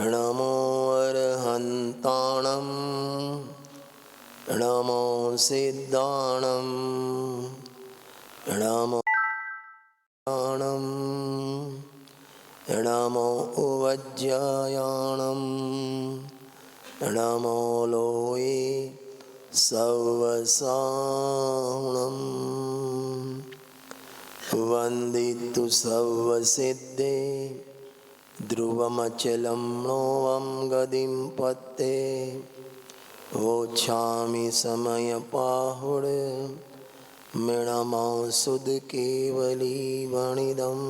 नमो अरहन्ताणं नमो सिद्धाणं नमो ज्ञानं नमो वज्रायाणं नमो लोये सवसाणं वन्दितु सर्वसिद्धे ध्रुवमचलं नोऽहं गदिं पत्ते वोच्छामि समयपाहुड मृणमासुद केवली वणिदं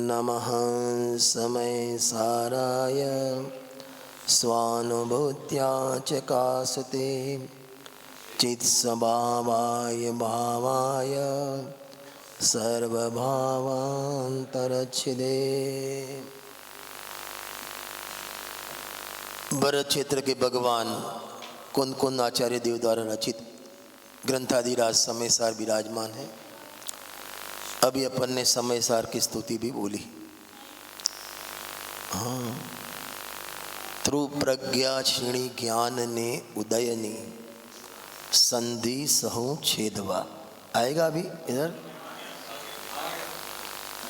नमः समय साराय स्वानुभूत्या चकासते चित्स्वभावाय भावाय सर्वभावान्तरच्छिदे। भरत क्षेत्र के भगवान कुंद कुंद आचार्य देव द्वारा रचित ग्रंथादिराज समयसार विराजमान है। अभी अपन ने समयसार की स्तुति भी बोली। हाँ, त्रु प्रज्ञा क्षीणी ज्ञान ने उदयनी संधि सहु छेदवा। आएगा अभी इधर।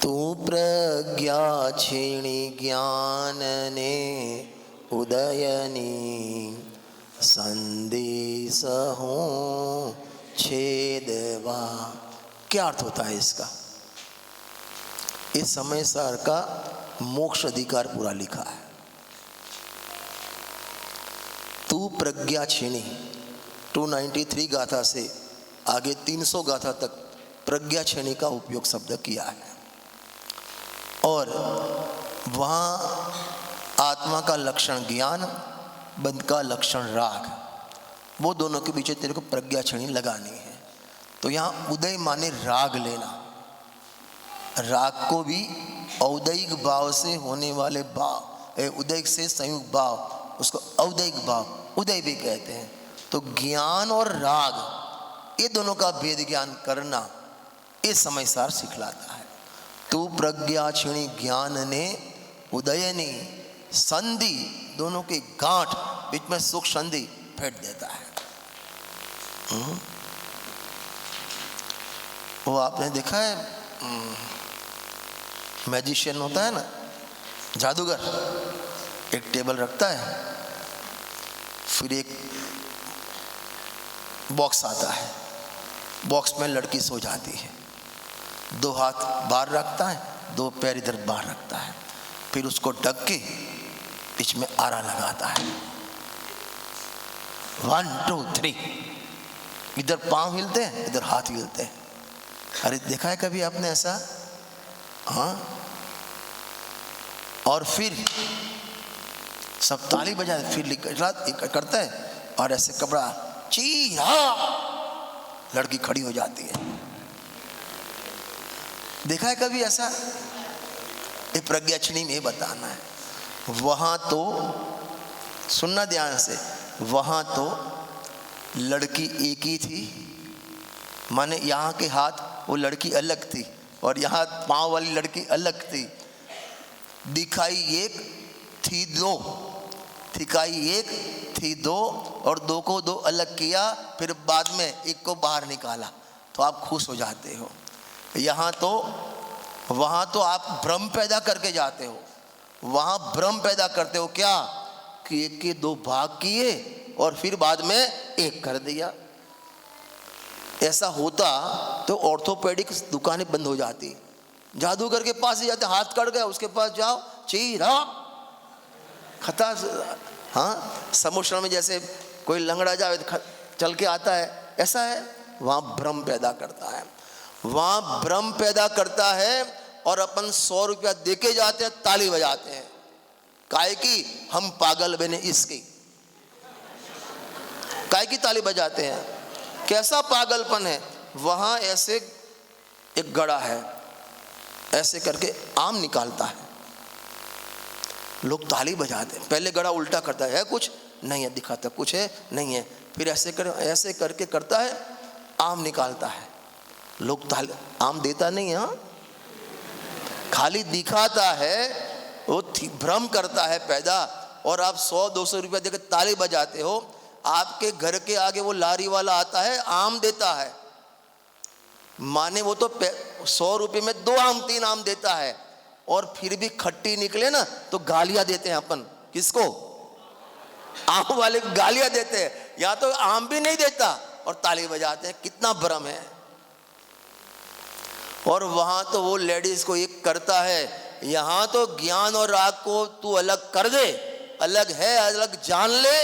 तू प्रज्ञा क्षीणी ज्ञान ने उदयनी संधि सहु छेदवा। क्या अर्थ होता है इसका? इस समयसार का मोक्ष अधिकार पूरा लिखा है। तू प्रज्ञा क्षीणी 293 गाथा से आगे 300 गाथा तक प्रज्ञा क्षीणी का उपयोग शब्द किया है। और वहाँ आत्मा का लक्षण ज्ञान, बंध का लक्षण राग, वो दोनों के बीच तेरे को प्रज्ञा क्षीणी लगानी है। तो यहाँ उदय माने राग लेना। राग को भी औदयिक भाव से होने वाले भाव, उदयिक से संयुक्त भाव, उसको औदयिक भाव उदय भी कहते हैं। तो ज्ञान और राग ये दोनों का भेद ज्ञान करना इस समयसार सिखलाता है। तू प्रज्ञा क्षीणी ज्ञान ने उदयनी संधि, दोनों के गांठ बीच में सुख संधि फेंट देता है। वो आपने देखा है, मैजिशियन होता है ना, जादूगर, एक टेबल रखता है, फिर एक बॉक्स आता है, बॉक्स में लड़की सो जाती है, 2 हाथ बाहर रखता है, 2 पैर इधर बाहर रखता है, फिर उसको ढक के बीच में आरा लगाता है। 1 2 3, इधर पांव हिलते हैं, इधर हाथ हिलते हैं। अरे देखा है कभी आपने ऐसा? हाँ। और फिर सब ताली बजाते, फिर करता है और ऐसे कपड़ा चीरा, लड़की खड़ी हो जाती है। देखा है कभी ऐसा? ये प्रज्ञा क्षीणी में बताना है। वहां तो सुनना ध्यान से, वहां तो लड़की एक ही थी, माने यहाँ के हाथ वो लड़की अलग थी और यहाँ पांव वाली लड़की अलग थी। दिखाई एक थी 2, दिखाई एक थी 2 और 2 को 2 अलग किया, फिर बाद में एक को बाहर निकाला, तो आप खुश हो जाते हो। यहाँ तो वहाँ तो आप भ्रम पैदा करके जाते हो, वहाँ भ्रम पैदा करते हो क्या कि एक के 2 भाग किए और फिर बाद में एक कर दिया। ऐसा होता तो ऑर्थोपेडिक दुकानें बंद हो जाती। जादूगर के पास ही जाते, हाथ कट गया, उसके पास जाओ, चीरा खता। हाँ, समुद्र में जैसे कोई लंगड़ा जाए चल के आता है, ऐसा है। वहाँ भ्रम पैदा करता है, वहाँ भ्रम पैदा करता है। और अपन 100 रुपया दे के जाते हैं, ताली बजाते हैं, काहे की हम पागल बने इसकी, काहे की ताली बजाते हैं। कैसा पागलपन है? वहाँ ऐसे एक गड़ा है, ऐसे करके आम निकालता है, लोग ताली बजाते हैं। पहले गड़ा उल्टा करता है कुछ नहीं है, दिखाता कुछ है नहीं है, फिर ऐसे करके करता है, आम निकालता है। लोग आम देता नहीं है, हाँ, खाली दिखाता है, वो भ्रम करता है पैदा, और आप 100-200 रुपया देकर ताली बजाते हो, आपके घर के आगे वो लारी वाला आता है, आम देता है, माने वो तो 100 रुपये में 2 आम 3 आम देता है, और फिर भी खट्टी निकले ना तो गालियां देते हैं अपन। किसको? आम वाले को गालियां देते हैं। यहाँ तो आम भी नहीं देता और ताली बजाते हैं। कितना भ्रम है। और वहां तो वो लेडीज को एक करता है, यहाँ तो ज्ञान और राग को तू अलग कर दे, अलग है अलग जान ले,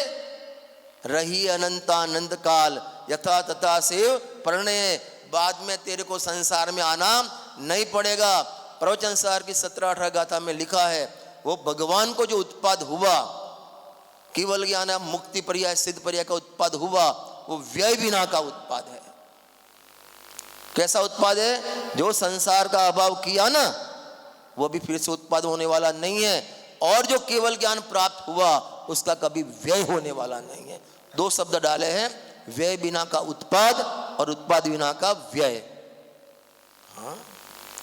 रही अनंतानंद काल यथा तथा सेव प्रणय, बाद में तेरे को संसार में आना नहीं पड़ेगा। प्रवचन सार की 17-18 गाथा में लिखा है, वो भगवान को जो उत्पाद हुआ, केवल ज्ञान मुक्ति पर्याय सिद्ध पर्याय का उत्पाद हुआ, वो व्यय बिना का उत्पाद है। कैसा उत्पाद है? जो संसार का अभाव किया ना, वो भी फिर से उत्पाद होने वाला नहीं है, और जो केवल ज्ञान प्राप्त हुआ उसका कभी व्यय होने वाला नहीं है। 2 शब्द डाले हैं, व्यय बिना का उत्पाद और उत्पाद बिना का व्यय। हाँ,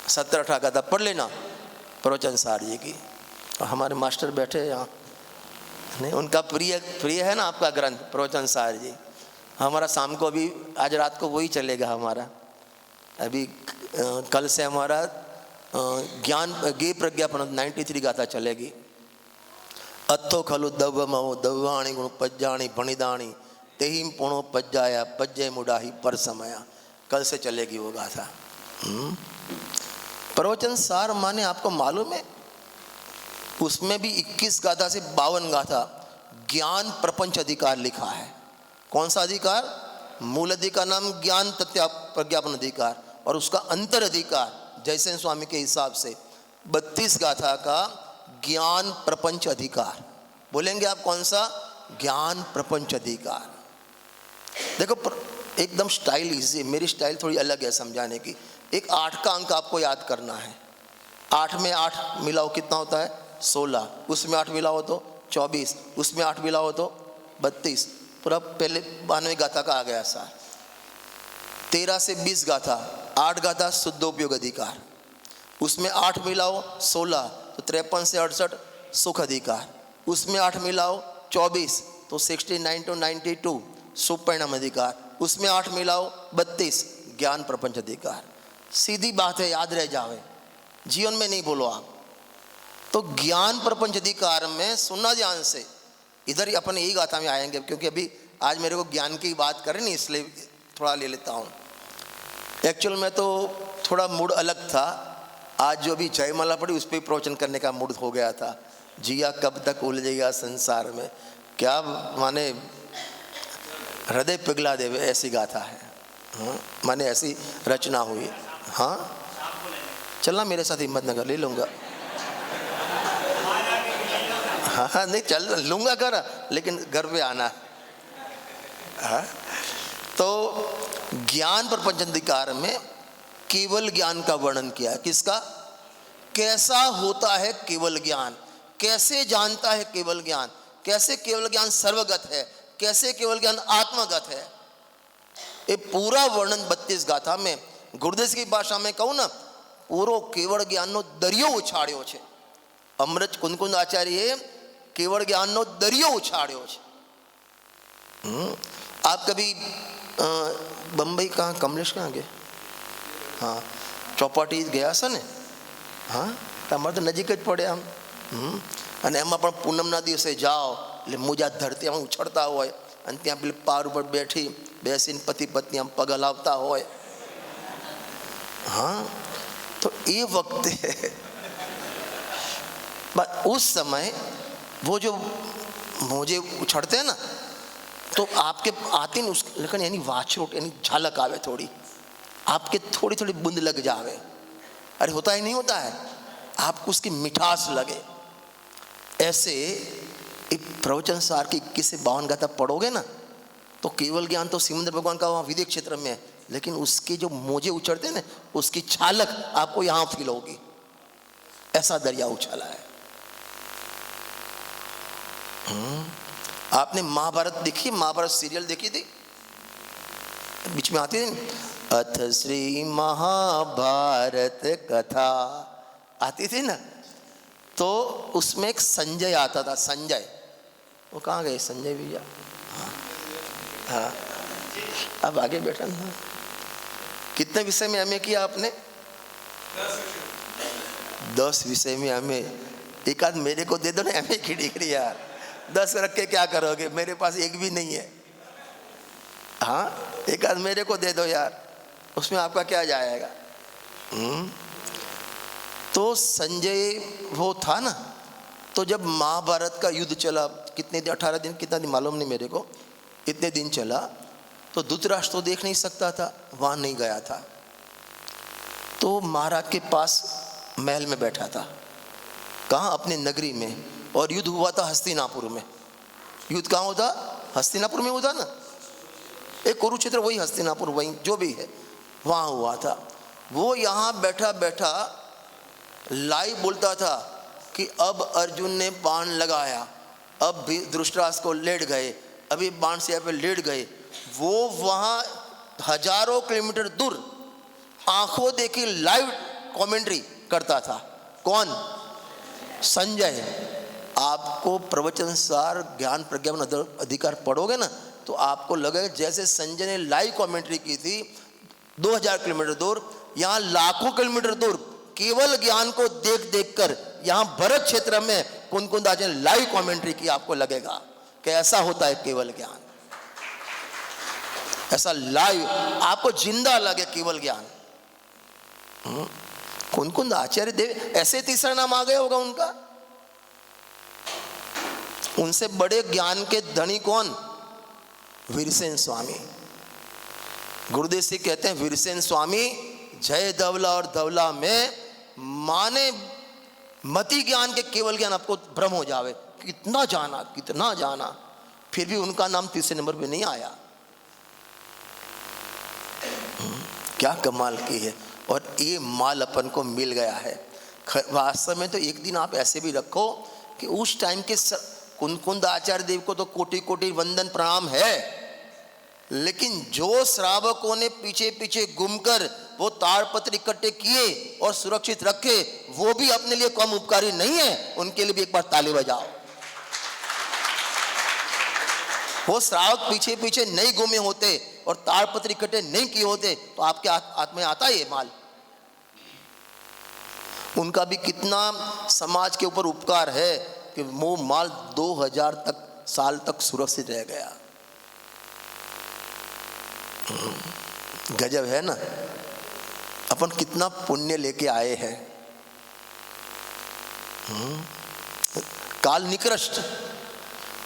17-18 गाथा पढ़ लेना प्रवचन सार जी की। और हमारे मास्टर बैठे यहाँ, नहीं उनका प्रिय है ना आपका ग्रंथ प्रवचन सार जी। हमारा शाम को अभी आज रात को वही चलेगा हमारा। अभी कल से हमारा ज्ञान गे प्रज्ञापन 93 गाथा चलेगी। अत्थो खलु दव्वमो दव्वाणी गुण पज्जाणी भणिदाणी तेहिम पुणो पज्जाया पज्जय मुडाही पर समया। कल से चलेगी वो गाथा। प्रवचन सार माने आपको मालूम है, उसमें भी 21 गाथा से 52 गाथा ज्ञान प्रपंच अधिकार लिखा है। कौन सा अधिकार? मूल अधिकार नाम ज्ञान तथ्य प्रज्ञापन अधिकार, और उसका अंतर अधिकार जयसेन स्वामी के हिसाब से 32 गाथा का ज्ञान प्रपंच अधिकार। बोलेंगे आप कौन सा? ज्ञान प्रपंच अधिकार। देखो एकदम स्टाइल इजी, मेरी स्टाइल थोड़ी अलग है समझाने की। एक 8 का अंक आपको याद करना है। 8 में 8 मिलाओ कितना होता है? 16। उसमें 8 मिलाओ तो 24, उसमें 8 मिलाओ तो 32। पूरा पहले 92 गाथा का आ गया सार। 13 से 20 गाथा, 8 गाथा शुद्ध उपयोग अधिकार, उसमें 8 मिलाओ 16 तो 53 से 68 सुख अधिकार, उसमें 8 मिलाओ 24 तो 69 to 92 शुभ परिणाम अधिकार, उसमें 8 मिलाओ 32 ज्ञान प्रपंच अधिकार। सीधी बात है, याद रह जावे, जीवन में नहीं बोलो आप। तो ज्ञान प्रपंच अधिकार में सुनना ध्यान से, इधर अपन यही गाथा में आएंगे, क्योंकि अभी आज मेरे को ज्ञान की बात करें नहीं, इसलिए थोड़ा ले लेता हूँ। एक्चुअल में तो थोड़ा मूड अलग था। आज जो भी जयमाला पड़ी उस पर प्रवचन करने का मूड हो गया था। जिया कब तक उलझेगा संसार में, क्या माने हृदय पिघला देवे, ऐसी गाथा है। हाँ, माने ऐसी रचना हुई। हाँ चलना मेरे साथ, हिम्मतनगर ले लूँगा। हाँ नहीं चल लूँगा घर, लेकिन घर पे आना। हाँ तो ज्ञान प्रपंच अधिकार में केवल ज्ञान का वर्णन किया है। किसका? कैसा होता है केवल ज्ञान, कैसे जानता है केवल ज्ञान, कैसे केवल ज्ञान सर्वगत है, कैसे केवल ज्ञान आत्मगत है। ये पूरा वर्णन 32 गाथा में, गुरुदेव की भाषा में कहूँ ना, पूरो केवल ज्ञान नो दरियो उछाड़्यो छे। अमृत कुंदकुंद आचार्य केवल ज्ञान नो दरियो उछाड़्यो छे। आप कभी बम्बई कहाँ, कमलेश कहाँ गए? हाँ चौपाटी गया था ने? हाँ તમારે તો નજીક જ પડે આમ। અને એમાં પણ પૂનમના દિવસે જાઓ એટલે મોજા ધરતીમાં ઉછળતા હોય, અને ત્યાં પેલી પાર ઉપર બેઠી બેસીને પતિ પત્ની આમ પગ હલાવતા હોય। हाँ तो ये वक्त है, उस समय वो जो मोजे उछड़ते हैं ना, तो आपके आती न उस लेकिन यानी वाछरूट यानी झलक आवे थोड़ी, आपके थोड़ी थोड़ी बूंद लग जावे। अरे होता ही नहीं होता है, आपको उसकी मिठास लगे। ऐसे एक प्रवचन सार की 21 से 52 गाथा पढ़ोगे ना, तो केवल ज्ञान तो सिमंदर भगवान का वहाँ विदेह क्षेत्र में है, लेकिन उसके जो मोजे उछड़ते हैं ना, उसकी छालक आपको यहाँ फील होगी। ऐसा दरिया उछाला है। आपने महाभारत देखी? महाभारत सीरियल देखी थी? बीच में आती थी, अथ श्री महाभारत कथा आती थी ना। तो उसमें एक संजय आता था, संजय, वो कहाँ गए संजय भैया? हाँ, अब आगे बैठा ना। कितने विषय में एमए किया आपने? 10 विषय में एमए। एक आध मेरे को दे दो ना एमए की डिग्री यार, 10 रख के क्या करोगे? मेरे पास एक भी नहीं है। हाँ, एक आध मेरे को दे दो यार, उसमें आपका क्या जाएगा? तो संजय वो था ना, तो जब महाभारत का युद्ध चला, कितने दिन, 18 दिन, कितना दिन मालूम नहीं मेरे को, इतने दिन चला, तो धृतराष्ट्र तो देख नहीं सकता था, वहाँ नहीं गया था। तो महाराज के पास महल में बैठा था, कहाँ? अपने नगरी में। और युद्ध हुआ था हस्तिनापुर में। युद्ध कहाँ होता? हस्तिनापुर में होता ना, एक कुरुक्षेत्र, वही हस्तिनापुर, वही जो भी है, वहाँ हुआ था। वो यहाँ बैठा बैठा लाइव बोलता था कि अब अर्जुन ने बाण लगाया, अब भी धृतराष्ट्र को लेट गए, अभी बाण से यहाँ पे लेट गए। वो वहाँ हजारों किलोमीटर दूर आंखों देखी लाइव कमेंट्री करता था। कौन? संजय। आपको प्रवचन सार ज्ञान प्रज्ञान अधिकार पढ़ोगे ना, तो आपको लगेगा जैसे संजय ने लाइव कमेंट्री की थी 2000 किलोमीटर दूर, यहाँ लाखों किलोमीटर दूर केवल ज्ञान को देख देख कर यहाँ भरत क्षेत्र में कुंद आचार्य ने लाइव कमेंट्री की। आपको लगेगा कि ऐसा होता है केवल ज्ञान, ऐसा लाइव आपको जिंदा लगे केवल ज्ञान। कुंद आचार्य देव, ऐसे तीसरा नाम आ गया होगा उनका। उनसे बड़े ज्ञान के धनी कौन? वीरसेन स्वामी। गुरुदेव सिंह कहते हैं, वीरसेन स्वामी जय धवला और धवला में माने मति ज्ञान के केवल ज्ञान आपको भ्रम हो जावे, कितना जाना कितना जाना, फिर भी उनका नाम तीसरे नंबर पे नहीं आया। क्या कमाल की है। और ये माल अपन को मिल गया है वास्तव में। तो एक दिन आप ऐसे भी रखो कि उस टाइम के कुंद आचार्य देव को तो कोटि कोटि वंदन प्रणाम है, लेकिन जो श्रावकों ने पीछे पीछे घूमकर वो ताड़पत्र इकट्ठे किए और सुरक्षित रखे, वो भी अपने लिए कम उपकारी नहीं है। उनके लिए भी एक बार ताली बजाओ। वो श्रावक पीछे पीछे नहीं घूमे होते और ताड़पत्र इकट्ठे नहीं किए होते तो आपके हाथ में आता ये माल। उनका भी कितना समाज के ऊपर उपकार है कि वो माल 2000 साल तक सुरक्षित रह गया। गजब है ना। अपन कितना पुण्य लेके आए हैं। काल निकृष्ट,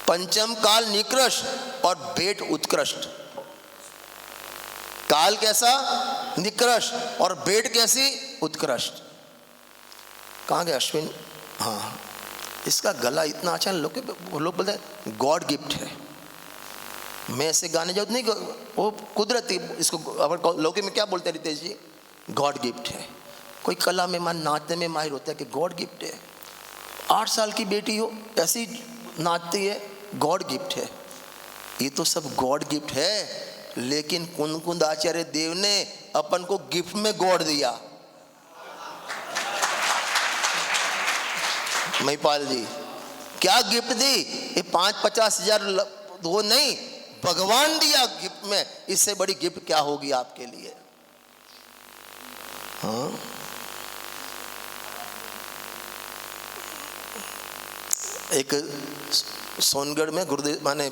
पंचम काल निकृष्ट और भेंट उत्कृष्ट। काल कैसा? निकृष्ट। और भेंट कैसी? उत्कृष्ट। कहाँ गए अश्विन? हाँ, इसका गला इतना अच्छा, लोग बोलते हैं गॉड गिफ्ट है। मैं ऐसे गाने जाऊँ नहीं, वो कुदरती, इसको लोग में क्या बोलते हैं रितेश जी? गॉड गिफ्ट है। कोई कला में मान नाचने में माहिर होता है कि गॉड गिफ्ट है। 8 साल की बेटी हो ऐसी नाचती है, गॉड गिफ्ट है। ये तो सब गॉड गिफ्ट है, लेकिन कुंद आचार्य देव ने अपन को गिफ्ट में गॉड दिया। महिपाल जी क्या गिफ्ट दी? ये 5-50 हजार वो नहीं, भगवान दिया गिफ्ट में। इससे बड़ी गिफ्ट क्या होगी आपके लिए? हाँ, एक सोनगढ़ में गुरुदेव माने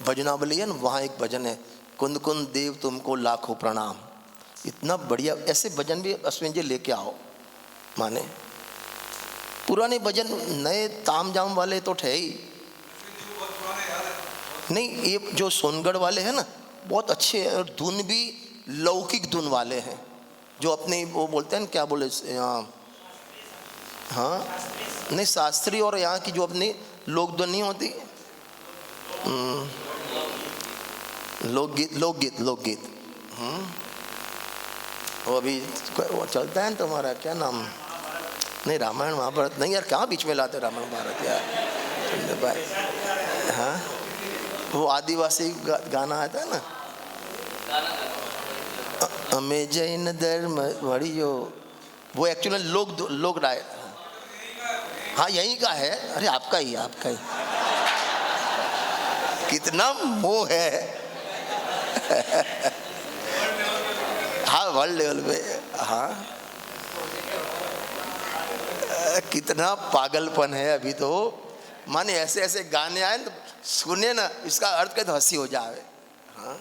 भजनावली है ना, वहाँ एक भजन है, कुंद कुंद देव तुमको लाखों प्रणाम। इतना बढ़िया। ऐसे भजन भी अश्विन जी लेके आओ। माने पुराने भजन, नए ताम जाम वाले तो थे ही नहीं। ये जो सोनगढ़ वाले हैं ना बहुत अच्छे हैं, और धुन भी लौकिक धुन वाले हैं, जो अपने वो बोलते हैं क्या बोले यहाँ, हाँ नहीं शास्त्रीय, और यहाँ की जो अपनी लोक धुन नहीं होती, लोकगीत लोकगीत लोकगीत। वो अभी वो चलता है ना तुम्हारा क्या नाम? नहीं रामायण महाभारत नहीं यार, कहाँ बीच में लाते रामायण महाभारत यार भाई। हाँ, वो आदिवासी गाना आता है ना, हमें जैन धर्म वड़ियो, वो एक्चुअली लोग राय। हाँ यहीं का है, अरे आपका ही, आपका ही। कितना मोह है। हाँ वर्ल्ड लेवल पे, हाँ कितना पागलपन है अभी तो। माने ऐसे ऐसे गाने आए तो सुने ना, इसका अर्थ कहते हंसी हो जावे। हाँ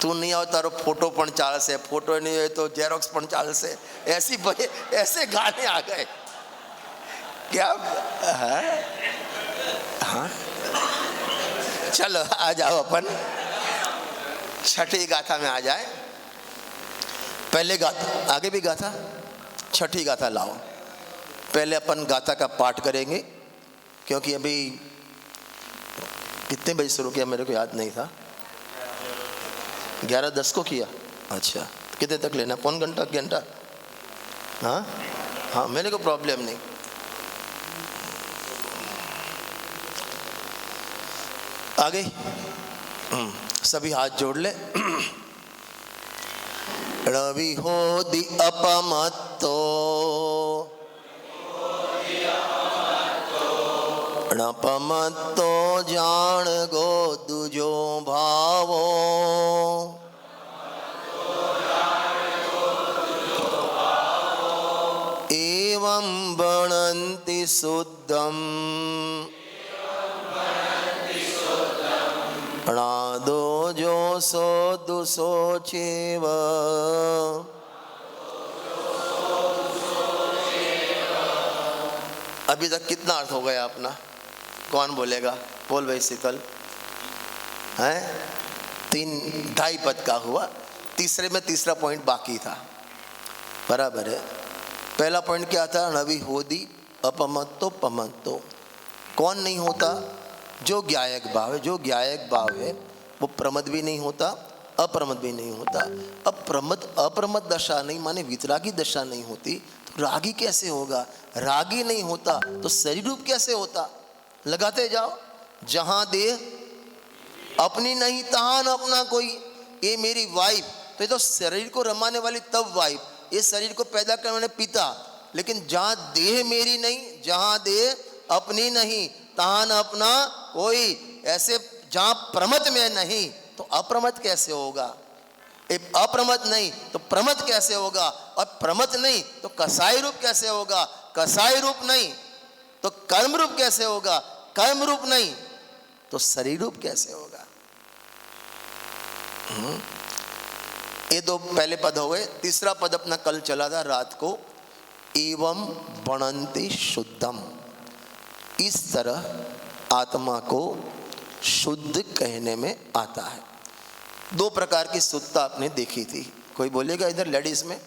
तू नहीं आओ तारो फोटो पण चालसे, फोटो नहीं हो तो जेरोक्स पण चालसे, ऐसी ऐसे गाने आ गए क्या। हाँ हाँ चलो आ जाओ अपन छठी गाथा में आ जाए। पहले गाथा, आगे भी गाथा, छठी गाथा लाओ। पहले अपन गाथा का पाठ करेंगे, क्योंकि अभी कितने बजे शुरू किया मेरे को याद नहीं था। 11:10 को किया। अच्छा कितने तक लेना, पौन घंटा घंटा? हाँ हाँ मेरे को प्रॉब्लम नहीं। आ गई? सभी हाथ जोड़ ले। रवि हो दि अपमत्तो णपमत्तो जान गो दुजो भावो एवं बनन्ति शुद्धम णादो जो सो दुसो चेव। अभी तक कितना अर्थ हो गया अपना? कौन बोलेगा? बोल भाई शीतल। हैं 2.5 पद का हुआ, तीसरे में तीसरा पॉइंट बाकी था। बराबर है। पहला पॉइंट क्या था? नवी होदी अपमत्तो पमत्तो। कौन नहीं होता? जो ज्ञायक भाव है। जो ज्ञायक भाव है वो प्रमद भी नहीं होता, अप्रमद भी नहीं होता। अप्रमद दशा नहीं माने वितरागी दशा नहीं होती तो रागी कैसे होगा? रागी नहीं होता तो शरीर रूप कैसे होता? लगाते जाओ। जहां देह अपनी नहीं तहां न अपना कोई। ये मेरी वाइफ, तो ये तो शरीर को रमाने वाली तब वाइफ, ये शरीर को पैदा करने वाले पिता। लेकिन जहां देह मेरी नहीं, जहां देह अपनी नहीं तहां न अपना कोई। ऐसे जहां प्रमद में नहीं तो अप्रमद कैसे होगा? अप्रमद नहीं तो प्रमद कैसे होगा? और प्रमद नहीं तो कसाई रूप कैसे होगा? कसाई रूप नहीं तो कर्म रूप कैसे होगा? कर्म रूप नहीं तो शरीर रूप कैसे होगा? ये दो पहले पद हो गए। तीसरा पद अपना कल चला था रात को, एवं बनन्ति शुद्धम। इस तरह आत्मा को शुद्ध कहने में आता है। दो प्रकार की शुद्धता आपने देखी थी। कोई बोलेगा इधर लेडीज में?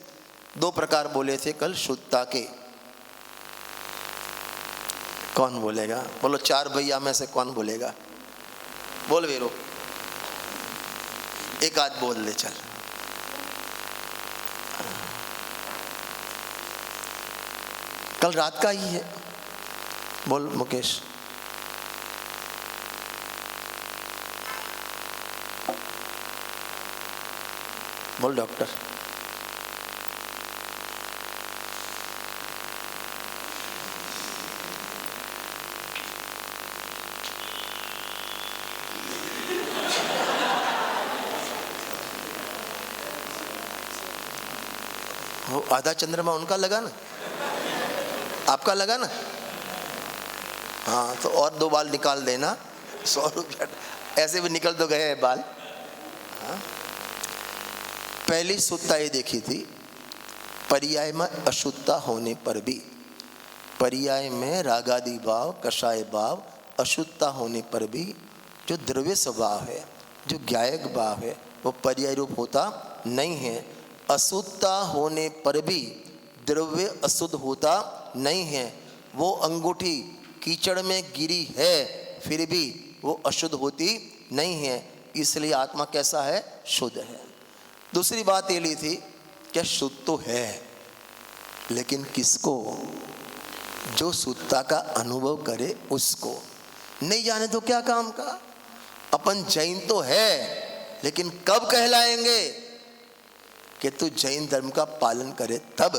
दो प्रकार बोले थे कल शुद्धता के। कौन बोलेगा? बोलो 4 भैया में से कौन बोलेगा? बोल वीरो, एक आध बोल ले चल। कल रात का ही है। बोल मुकेश। बोल डॉक्टर। वो आधा चंद्रमा उनका लगा ना, आपका लगा ना? हाँ तो और 2 बाल निकाल देना, 100 रुपया। ऐसे भी निकल तो गए हैं बाल। हाँ? पहली शुद्धता ये देखी थी, पर्याय में अशुद्धता होने पर भी, पर्याय में रागादि भाव, कषाय भाव, अशुद्धता होने पर भी जो द्रव्य स्वभाव है, जो ज्ञायक भाव है, वो पर्याय रूप होता नहीं है। अशुद्धता होने पर भी द्रव्य अशुद्ध होता नहीं है। वो अंगूठी कीचड़ में गिरी है फिर भी वो अशुद्ध होती नहीं है। इसलिए आत्मा कैसा है? शुद्ध है। दूसरी बात ये ली थी क्या शुद्ध तो है, लेकिन किसको? जो शुद्धता का अनुभव करे उसको। नहीं जाने तो क्या काम का? अपन जैन तो है, लेकिन कब कहलाएंगे कि तू जैन धर्म का पालन करे तब।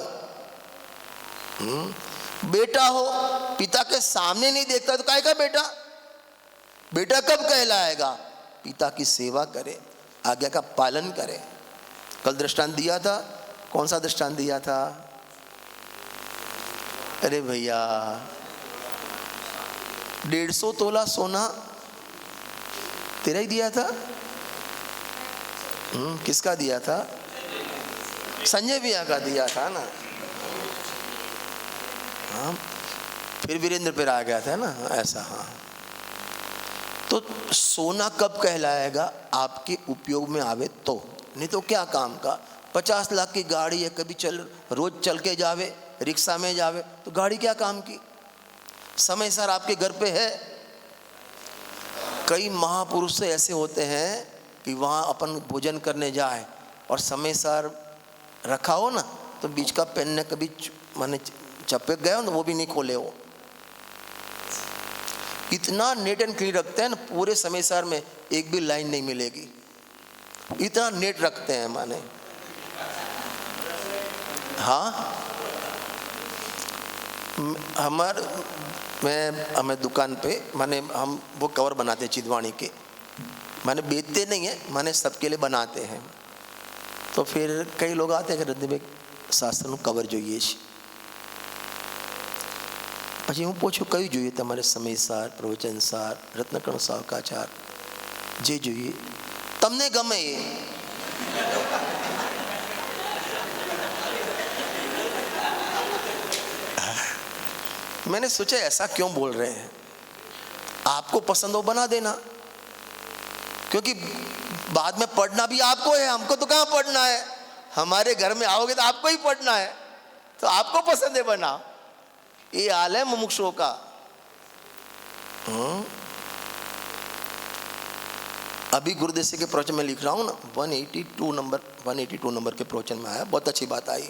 बेटा हो, पिता के सामने नहीं देखता तो काहे का बेटा? बेटा कब कहलाएगा? पिता की सेवा करे, आज्ञा का पालन करे। कल दृष्टांत दिया था, कौन सा दृष्टांत दिया था? अरे भैया, 150 तोला सोना तेरा ही दिया था। किसका दिया था? संजय भैया का दिया था ना। हाँ, फिर वीरेंद्र पर आ गया था ना, ऐसा। हाँ, तो सोना कब कहलाएगा? आपके उपयोग में आवे तो, नहीं तो क्या काम का? 50 लाख की गाड़ी है, कभी रोज चल के जावे, रिक्शा में जावे, तो गाड़ी क्या काम की? समय सर आपके घर पे है। कई महापुरुष से ऐसे होते हैं कि वहाँ अपन भोजन करने जाए और समय सर रखा हो ना, तो बीच का पेन ने कभी माने चपक गया हो ना, वो भी नहीं खोले हो। इतना नेट एंड क्लीन रखते हैं ना, पूरे समय सार में एक भी लाइन नहीं मिलेगी, इतना नेट रखते हैं माने। हाँ, हमें दुकान पे माने हम वो कवर बनाते हैं चिदवाणी के, माने बेचते नहीं है, माने सबके लिए बनाते हैं। तो फिर कई लोग आते हैं कि हृदय में शास्त्रનું कवर જોઈએ છે, પછી હું પૂછું કયું જોઈએ તમારે? સમયસાર, પ્રવચનસાર, રત્નકણ સાવકાચાર, જે જોઈએ તમને ગમે એ। मैंने सोचा ऐसा क्यों बोल रहे हैं? आपको पसंद हो बना देना, क्योंकि बाद में पढ़ना भी आपको है, हमको तो कहाँ पढ़ना है। हमारे घर में आओगे तो आपको ही पढ़ना है, तो आपको पसंद है बनाओ। ये हाल है मुमुक्षुओं का। अभी गुरुदेव के प्रवचन में लिख रहा हूँ ना, 182 नंबर के प्रवचन में आया, बहुत अच्छी बात आई।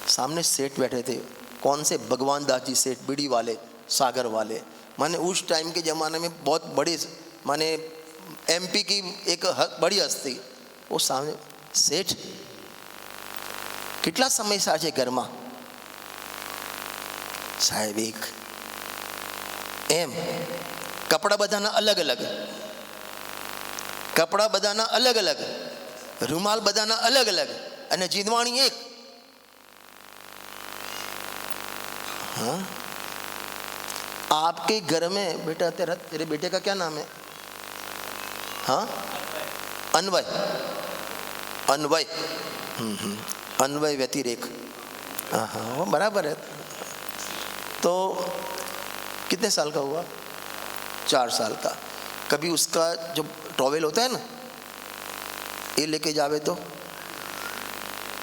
सामने सेठ बैठे थे, कौन से? भगवान दास जी सेठ, बीड़ी वाले, सागर वाले। माने उस टाइम के ज़माने में बहुत बड़ी, माने एमपी की एक बड़ी हस्ती। वो सामने सेठ कितना समय सार છે ઘરમાં? સાહેબ એક એમ કપડા બધાના અલગ અલગ, કપડા બધાના અલગ અલગ, રૂમાલ બધાના અલગ અલગ, અને જીદવાણી એક। हाँ, आपके घर में बेटा, तेरे बेटे का क्या नाम है? हाँ, अन्वय। अन्वय, अन्वय व्यतिरेक। हाँ, वो बराबर है। तो कितने साल का हुआ? 4 साल का। कभी उसका जो टॉवेल होता है ना, ये लेके जावे तो,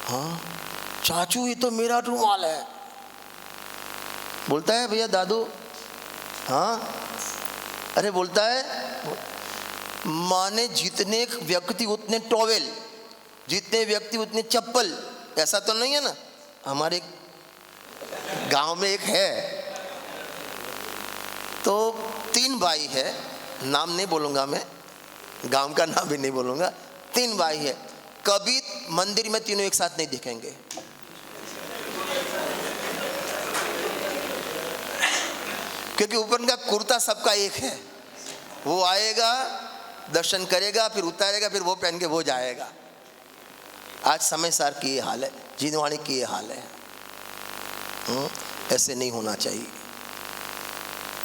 हाँ चाचू ये तो मेरा रुमाल है, बोलता है भैया दादू। हाँ, अरे बोलता है, माने जितने व्यक्ति उतने टॉवेल, जितने व्यक्ति उतने चप्पल। ऐसा तो नहीं है ना? हमारे गांव में एक है, तो 3 भाई है, नाम नहीं बोलूँगा मैं, गांव का नाम भी नहीं बोलूँगा। 3 भाई है, कभी मंदिर में तीनों एक साथ नहीं दिखेंगे। क्योंकि ऊपर का कुर्ता सबका एक है, वो आएगा, दर्शन करेगा, फिर उतारेगा, फिर वो पहन के वो जाएगा। आज समय सार की ये हाल है, जीनवाणी की ये हाल है। ऐसे नहीं होना चाहिए।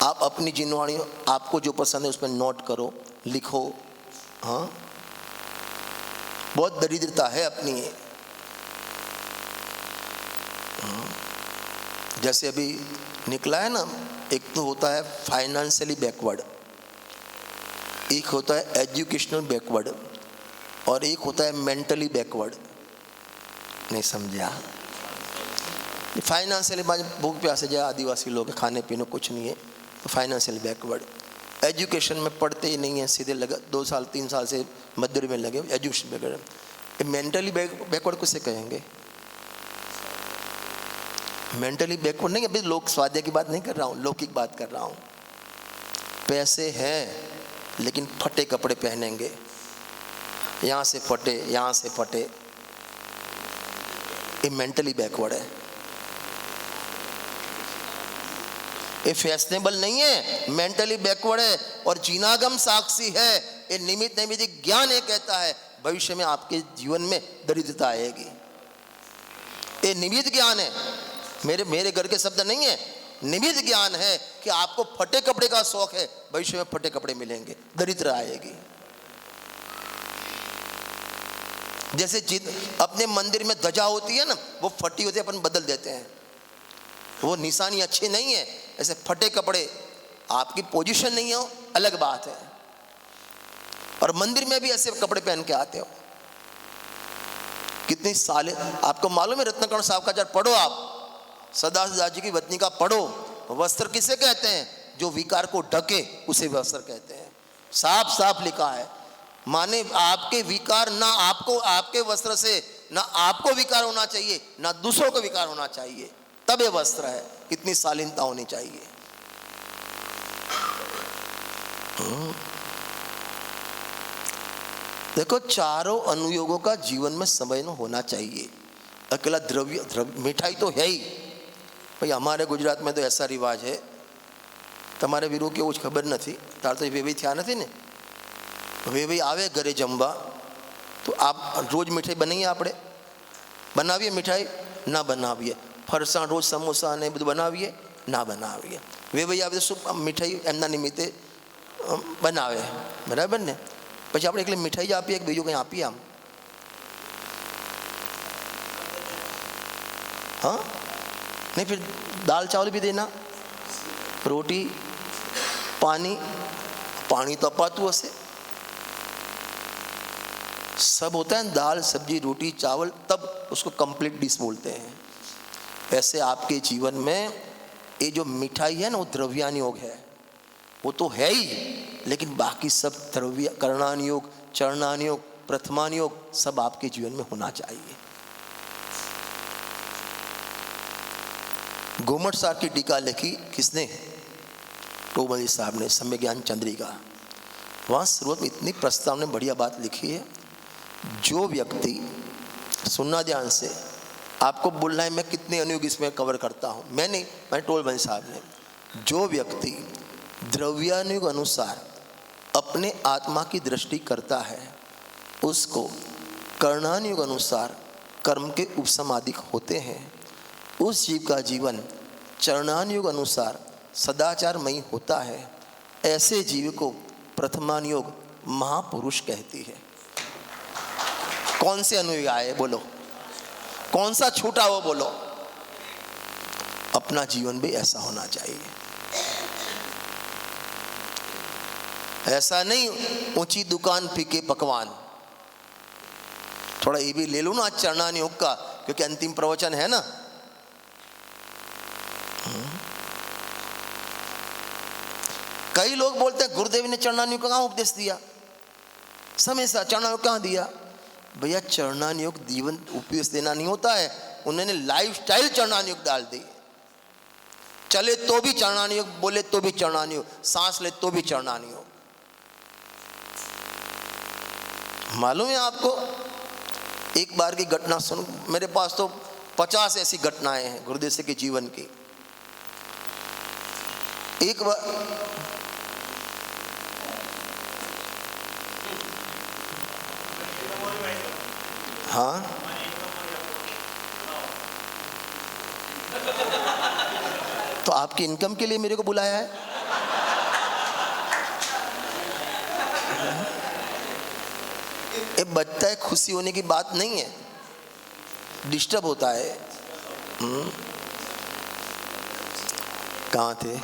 आप अपनी जीनवाणी, आपको जो पसंद है उसमें नोट करो, लिखो। हाँ, बहुत दरिद्रता है अपनी। जैसे अभी निकला है ना, एक तो होता है फाइनेंशियली बैकवर्ड, एक होता है एजुकेशनल बैकवर्ड, और एक होता है मेंटली बैकवर्ड। नहीं समझा? फाइनेंशियली भूख प्यासे जाए, आदिवासी लोग खाने पीने कुछ नहीं है, तो फाइनेंशियली बैकवर्ड। एजुकेशन में पढ़ते ही नहीं है, सीधे लगा 2 साल 3 साल से मध्य में लगे, एजुकेशन बैकवर्ड। मेंटली बैकवर्ड किसे कहेंगे? मेंटली बैकवर्ड नहीं, अभी लोक स्वाध्याय की बात नहीं कर रहा हूँ, लौकिक बात कर रहा हूँ। पैसे हैं लेकिन फटे कपड़े पहनेंगे, यहाँ से फटे, यहाँ से फटे, ये मेंटली बैकवर्ड है। ये फैशनेबल नहीं है, मेंटली बैकवर्ड है और जीनागम साक्षी है। ये निमित्त नैमित्तिक ज्ञान ये कहता है भविष्य में आपके जीवन में दरिद्रता आएगी। ये निमित्त ज्ञान है, मेरे घर के शब्द नहीं है, निमित्त ज्ञान है कि आपको फटे कपड़े का शौक है, भविष्य में फटे कपड़े मिलेंगे, दरिद्र आएगी। जैसे अपने मंदिर में ध्वजा होती है ना, वो फटी होती है, अपन बदल देते हैं, वो निशानी अच्छी नहीं है। ऐसे फटे कपड़े, आपकी पोजीशन नहीं हो अलग बात है, और मंदिर में भी ऐसे कपड़े पहन के आते हो। कितनी साल आपको मालूम है, रत्नाकर्ण साहब का जब पढ़ो आप, सदाशिवदास जी की वतनी का पढ़ो, वस्त्र किसे कहते हैं? जो विकार को ढके उसे वस्त्र कहते हैं। साफ साफ लिखा है, माने आपके विकार ना आपको, आपके वस्त्र से ना आपको विकार होना चाहिए ना दूसरों को विकार होना चाहिए, तब ये वस्त्र है। कितनी शालीनता होनी चाहिए। देखो, चारों अनुयोगों का जीवन में समय में होना चाहिए। अकेला द्रव्य मिठाई तो है ही भाई, हमारे गुजरात में तो ऐसा रिवाज है, તમારે વીરો કેવું જ ખબર નથી, તાર તો વેવાઈ થયા નથી ને, વેવાઈ આવે ઘરે જમવા તો આપ રોજ મીઠાઈ બનાવીએ, આપણે બનાવીએ મીઠાઈ ના બનાવીએ, ફરસાણ રોજ સમોસા ને બધું બનાવીએ ના બનાવીએ, વેવાઈ આવે તો શું મીઠાઈ એમના નિમિત્તે બનાવે, બરાબર ને? પછી આપણે એટલે મીઠાઈ જ આપીએ કે બીજું કંઈ આપીએ આમ? हाँ नहीं, फिर दाल चावल भी देना, रोटी पानी, पानी तो अपातु हसे, सब होता है, दाल सब्जी रोटी चावल, तब उसको कंप्लीट डिश बोलते हैं। ऐसे आपके जीवन में ये जो मिठाई है ना, वो द्रव्यान योग है, वो तो है ही, लेकिन बाकी सब द्रव्य कर्णान योग, चरणान योग, प्रथमान योग सब आपके जीवन में होना चाहिए। गोमट साहब की टीका लिखी किसने? टोमल साहब ने, सम्य ज्ञान चंद्रिका। वहाँ शुरुआत में इतनी प्रस्ताव ने बढ़िया बात लिखी है, जो व्यक्ति, सुनना ध्यान से, आपको बोलना है मैं कितने अनुयोग इसमें कवर करता हूँ, मैं नहीं, मैं टोलबंदी साहब ने, जो व्यक्ति द्रव्यानुयोग अनुसार अपने आत्मा की दृष्टि करता है, उसको कर्णानुयोग अनुसार कर्म के उपसमादि होते हैं, उस जीव का जीवन चरणानुयोग अनुसार सदाचारमयी होता है। ऐसे जीव को प्रथमान योग महापुरुष कहती है। कौन से अनुयोग आए बोलो, कौन सा छूटा वो बोलो? अपना जीवन भी ऐसा होना चाहिए। ऐसा नहीं ऊंची दुकान फीके पकवान। थोड़ा ये भी ले लो ना आज चरणानुयोग का, क्योंकि अंतिम प्रवचन है ना। कई लोग बोलते हैं गुरुदेव ने चरणानुयोग का कहाँ उपदेश दिया, समय सा चरणानुयोग कहाँ दिया? भैया चरणानुयोग जीवन उपदेश देना नहीं होता है, उन्होंने लाइफस्टाइल चरणानुयोग डाल दी। चले तो भी चरणानुयोग, बोले तो भी चरणानुयोग, सांस ले तो भी चरणानुयोग। मालूम है आपको, एक बार की घटना सुन, मेरे पास तो 50 ऐसी घटनाएं हैं गुरुदेव से के जीवन की। एक बार हाँ, तो आपकी इनकम के लिए मेरे को बुलाया है? ये बचता है, खुशी होने की बात नहीं है, डिस्टर्ब होता है। कहाँ थे?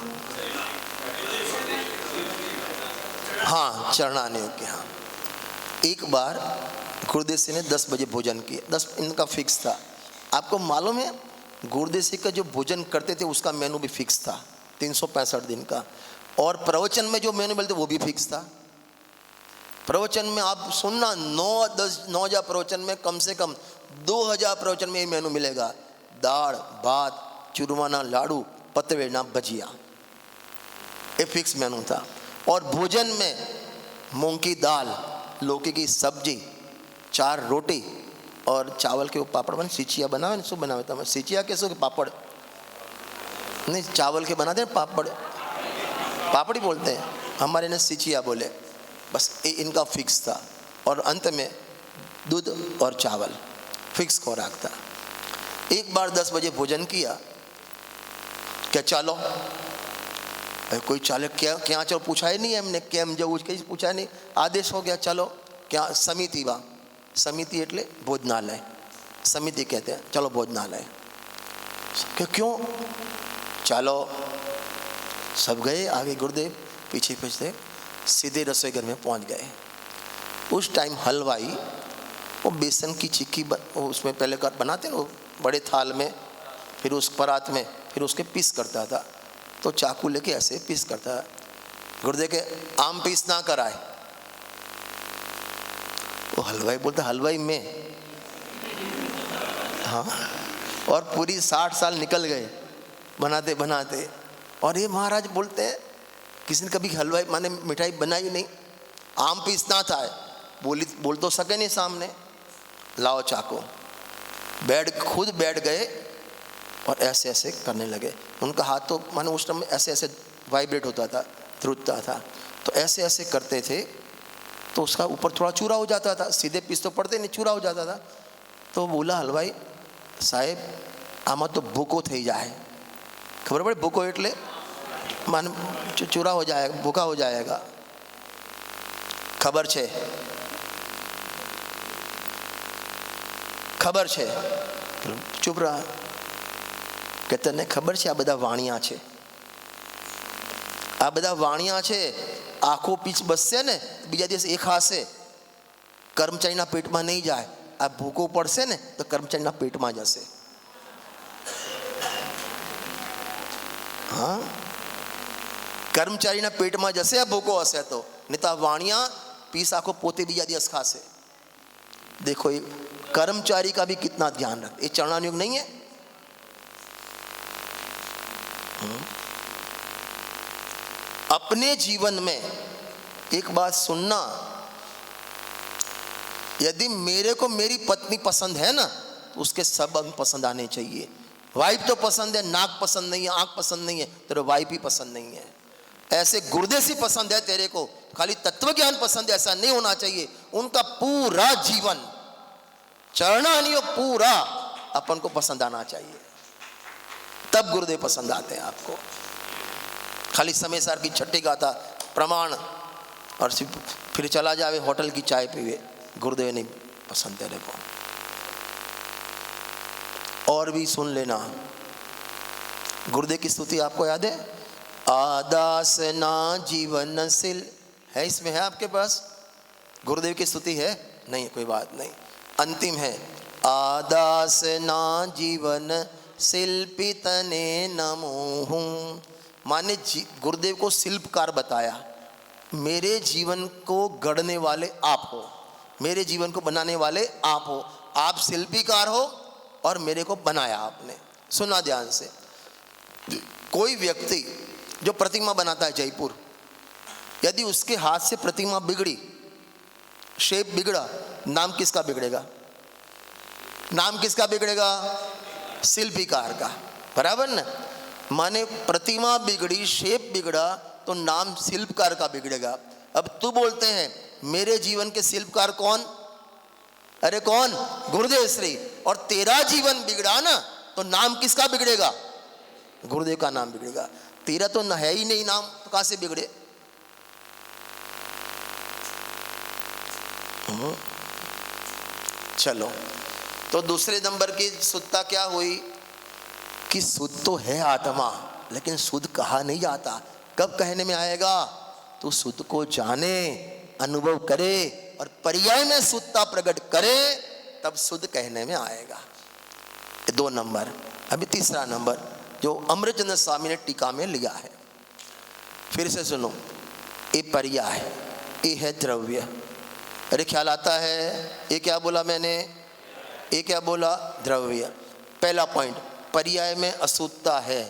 हाँ, चरणानुयोग के। हाँ, एक बार गुरुदेव सिंह ने 10 बजे भोजन किया, 10 इनका फिक्स था। आपको मालूम है गुरुदेव सिंह का जो भोजन करते थे उसका मेनू भी फिक्स था, 365 दिन का, और प्रवचन में जो मेनू मिलते वो भी फिक्स था। प्रवचन में आप सुनना, 9,000 प्रवचन में कम से कम 2,000 प्रवचन में ये मेनू मिलेगा, दाल भात चूरमाना लाडू पतवेना भजिया, ये फिक्स मेनू था। और भोजन में मूंग की दाल, लौकी की सब्जी, 4 रोटी और चावल के पापड़ बने, सिचिया बनावे, શું બનાવે તમે? સિચિયા કે શું કે પાપડ? नहीं, चावल के बनाते हैं पापड़, पापड़ी बोलते हैं, हमारे ने सिचिया बोले। बस इनका फिक्स था। और अंत में दूध और चावल फिक्स खुराक था। एक बार 10 बजे भोजन किया, क्या चलो कोई चाले क्या चलो पूछा ही नहीं है हमने, केम जવું कहीं पूछा नहीं, आदेश हो गया चलो। क्या समिति वा, समिति एटले भोजनालय, समिति कहते हैं, चलो भोजनालय। क्यों चलो, सब गए आगे, गुरुदेव पीछे पीछे सीधे रसोई घर में पहुंच गए। उस टाइम हलवाई वो बेसन की चिक्की उसमें पहले कर बनाते ना, बड़े थाल में, फिर उस परात में, फिर उसके पीस करता था। तो चाकू लेके ऐसे पीस करता। गुरुदेव के आम पीस ना कराए। वो हलवाई बोलता हलवाई में, हाँ। और पूरी 60 साल निकल गए बनाते बनाते। और ये महाराज बोलते हैं किसी ने कभी हलवाई माने मिठाई बनाई नहीं, आम पीसना था, बोल तो सके नहीं सामने, लाओ चाकू। खुद बैठ गए और ऐसे ऐसे करने लगे। उनका हाथ तो माने उस टाइम ऐसे ऐसे वाइब्रेट होता था, ध्रुजता था, तो ऐसे ऐसे करते थे तो उसका ऊपर थोड़ा चूरा हो जाता था। सीधे पीस तो पड़ते नहीं, चूरा हो जाता था। तो बोला हलवाई साहेब आमा तो भूको थी जाए। खबर पड़े भूको एटले मान चूरा हो जाएगा, भूखा हो जाएगा। खबर छे, खबर छे। चुप रहा। કે તને ખબર છે આ બધા વાણિયા છે, આ બધા વાણિયા છે, આખો પીચ બસશે ને બીજા દિવસ એ ખાશે, કર્મચારીના પેટમાં નહીં જાય। આ ભૂકો પડશે ને તો કર્મચારીના પેટમાં જશે। હા, કર્મચારીના પેટમાં જશે આ ભૂકો હશે તો, નહીં તો આ વાણિયા પીસ આખો પોતે બીજા દિવસ ખાશે। देखो ये कर्मचारी का भी कितना ध्यान रख, ये चरणानुयोग नहीं है। अपने जीवन में एक बात सुनना, यदि मेरे को मेरी पत्नी पसंद है ना तो उसके सब अंग पसंद आने चाहिए। वाइफ तो पसंद है, नाक पसंद नहीं है, आंख पसंद नहीं है, तेरे वाइफ ही पसंद नहीं है। ऐसे गुर्दे से पसंद है तेरे को, खाली तत्व ज्ञान पसंद है, ऐसा नहीं होना चाहिए। उनका पूरा जीवन चरणानुयोग पूरा अपन को पसंद आना चाहिए, तब गुरुदेव पसंद आते हैं आपको। खाली समय सार की छट्टी गाता प्रमाण और फिर चला जावे होटल की चाय पीवे, गुरुदेव नहीं पसंद तेरे को। और भी सुन लेना, गुरुदेव की स्तुति आपको याद है? आदासना जीवनशील है, इसमें है आपके पास? गुरुदेव की स्तुति है? नहीं, कोई बात नहीं। अंतिम है, आदासना जीवन शिल्पी तने नमो हूँ। माने गुरुदेव को शिल्पकार बताया, मेरे जीवन को गढ़ने वाले आप हो, मेरे जीवन को बनाने वाले आप हो, आप शिल्पीकार हो और मेरे को बनाया आपने। सुना ध्यान से, कोई व्यक्ति जो प्रतिमा बनाता है जयपुर, यदि उसके हाथ से प्रतिमा बिगड़ी, शेप बिगड़ा, नाम किसका बिगड़ेगा? नाम किसका बिगड़ेगा? शिल्पीकार का, बराबर ना? माने प्रतिमा बिगड़ी, शेप बिगड़ा तो नाम शिल्पकार का बिगड़ेगा। अब तू बोलते हैं मेरे जीवन के शिल्पकार कौन? अरे कौन? गुरुदेव श्री। और तेरा जीवन बिगड़ा ना तो नाम किसका बिगड़ेगा? गुरुदेव का नाम बिगड़ेगा। तेरा तो है ही नहीं नाम, तो कहां से बिगड़े? चलो, तो दूसरे नंबर की शुद्धता क्या हुई कि शुद्ध तो है आत्मा, लेकिन शुद्ध कहा नहीं जाता। कब कहने में आएगा? तो शुद्ध को जाने, अनुभव करे और पर्याय में शुद्धता प्रकट करे, तब शुद्ध कहने में आएगा। 2 नंबर। अभी तीसरा नंबर जो अमृतचंद्र स्वामी ने टीका में लिया है, फिर से सुनो। ये पर्याय, ये है द्रव्य। अरे ख्याल आता है? ये क्या बोला मैंने? ये क्या बोला? द्रव्य। पहला पॉइंट, पर्याय में अशुद्धता है,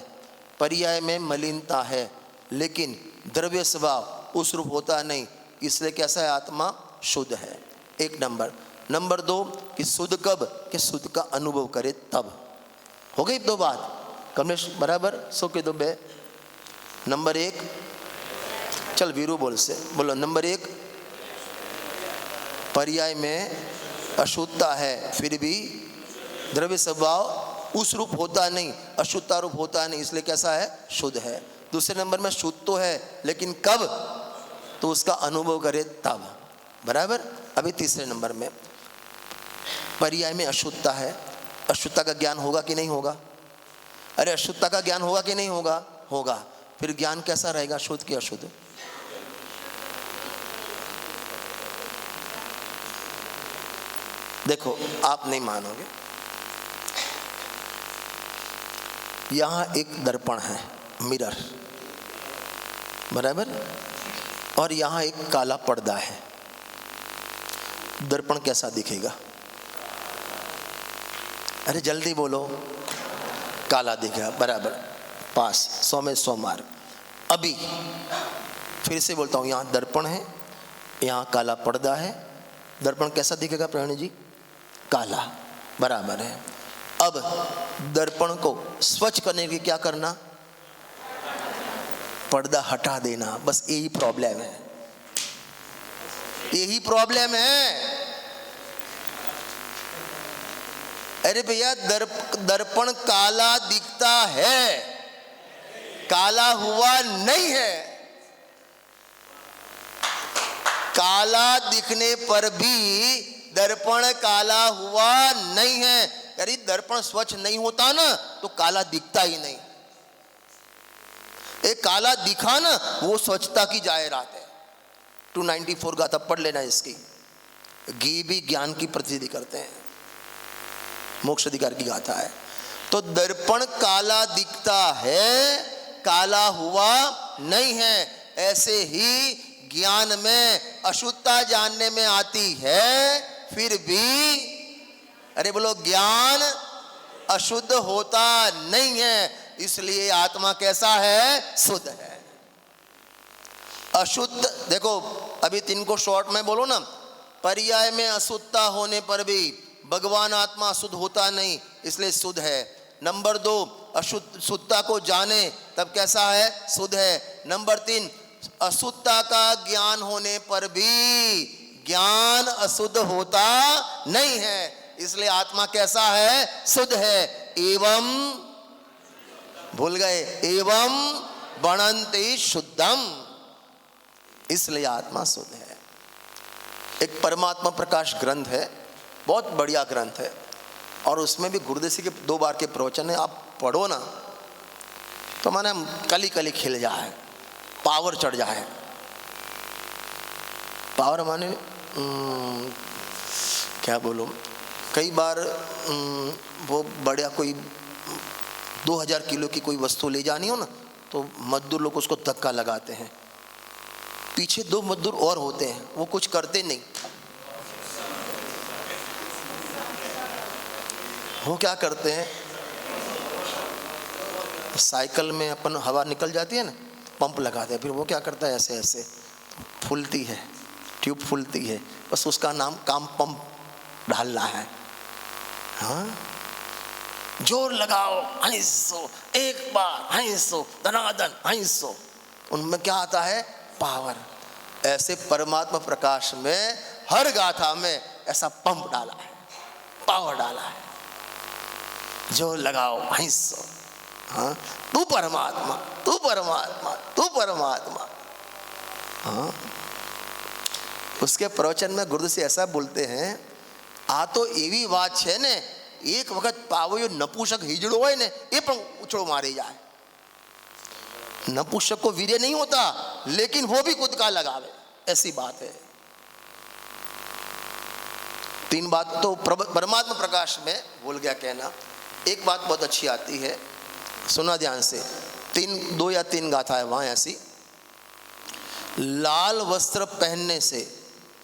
पर्याय में मलिनता है, लेकिन द्रव्य स्वभाव उस रूप होता नहीं, इसलिए कैसा है? आत्मा शुद्ध है। 1 नंबर। नंबर 2 कि शुद्ध कब? कि शुद्ध का अनुभव करे तब। हो गई 2 बात। कमलेश बराबर 100 के 2 बे। नंबर 1, चल वीरू बोल से बोलो। नंबर 1, पर्याय में अशुद्धता है फिर भी द्रव्य स्वभाव उस रूप होता नहीं, अशुद्धता रूप होता नहीं, इसलिए कैसा है? शुद्ध है। दूसरे नंबर में शुद्ध तो है लेकिन कब? तो उसका अनुभव करे तब, बराबर। अभी तीसरे नंबर में पर्याय में अशुद्धता है, अशुद्धता का ज्ञान होगा कि नहीं होगा? अरे अशुद्धता का ज्ञान होगा कि नहीं होगा? होगा। फिर ज्ञान कैसा रहेगा, शुद्ध कि अशुद्ध? देखो आप नहीं मानोगे, यहां एक दर्पण है, मिरर, बराबर, और यहां एक काला पर्दा है। दर्पण कैसा दिखेगा? अरे जल्दी बोलो। काला दिखेगा, बराबर, पास, 100 में 100 मार्क। अभी फिर से बोलता हूं, यहां दर्पण है, यहां काला पर्दा है। दर्पण कैसा दिखेगा प्रवीण जी? काला, बराबर है। अब दर्पण को स्वच्छ करने के लिए क्या करना? पर्दा हटा देना। बस यही प्रॉब्लम है, यही प्रॉब्लम है। अरे भैया दर्पण काला दिखता है, काला हुआ नहीं है। काला दिखने पर भी दर्पण काला हुआ नहीं है। यदि दर्पण स्वच्छ नहीं होता ना तो काला दिखता ही नहीं। एक काला दिखा ना, वो स्वच्छता की जाहिरात है। 294 गाथा पढ़ लेना इसकी। घी भी ज्ञान की प्रतिनिधि करते हैं, मोक्ष अधिकार की गाथा है। तो दर्पण काला दिखता है, काला हुआ नहीं है। ऐसे ही ज्ञान में अशुद्धता जानने में आती है, फिर भी, अरे बोलो, ज्ञान अशुद्ध होता नहीं है। इसलिए आत्मा कैसा है? शुद्ध है। अशुद्ध, देखो अभी 3 को शॉर्ट में बोलो ना। पर्याय में अशुद्धता होने पर भी भगवान आत्मा शुद्ध होता नहीं, इसलिए शुद्ध है। नंबर 2, शुद्धता को जाने तब कैसा है? शुद्ध है। नंबर 3, अशुद्धता का ज्ञान होने पर भी ज्ञान अशुद्ध होता नहीं है, इसलिए आत्मा कैसा है? शुद्ध है। एवं, भूल गए, एवं बनन्ति शुद्धम, इसलिए आत्मा शुद्ध है। एक परमात्मा प्रकाश ग्रंथ है, बहुत बढ़िया ग्रंथ है, और उसमें भी गुरुदेव जी के 2 बार के प्रवचन है। आप पढ़ो ना तो माने कली कली खिल जाए, पावर चढ़ जाए। पावर माने क्या बोलूं, कई बार वो बढ़िया कोई 2000 किलो की कोई वस्तु ले जानी हो ना, तो मजदूर लोग उसको धक्का लगाते हैं। पीछे 2 मजदूर और होते हैं, वो कुछ करते नहीं। वो क्या करते हैं, साइकिल में अपन हवा निकल जाती है ना, पंप लगाते हैं। फिर वो क्या करता है, ऐसे ऐसे फूलती है, ट्यूब फूलती है, बस उसका काम पंप डालना है। हाँ, जोर लगाओ, हंसो, एक बार हंसो, धनाधन हंसो, उनमें क्या आता है? पावर। ऐसे परमात्मा प्रकाश में हर गाथा में ऐसा पंप डाला है, पावर डाला है। जोर लगाओ, हंसो। हाँ, तू परमात्मा, तू परमात्मा, तू परमात्मा। हाँ, उसके प्रवचन में गुरुदेव से ऐसा बोलते हैं, आ तो एवी बात है ने, एक वक्त पावो नपुंसक हिजड़ो होय ने ये पण उछड़ो मारी जाए। नपुंसक को वीर्य नहीं होता, लेकिन वो भी खुद का लगावे, ऐसी बात है। 3 बात तो परमात्मा प्रकाश में भूल गया कहना। एक बात बहुत अच्छी आती है, सुना ध्यान से। 2 या 3 गाथा है वहां ऐसी। लाल वस्त्र पहनने से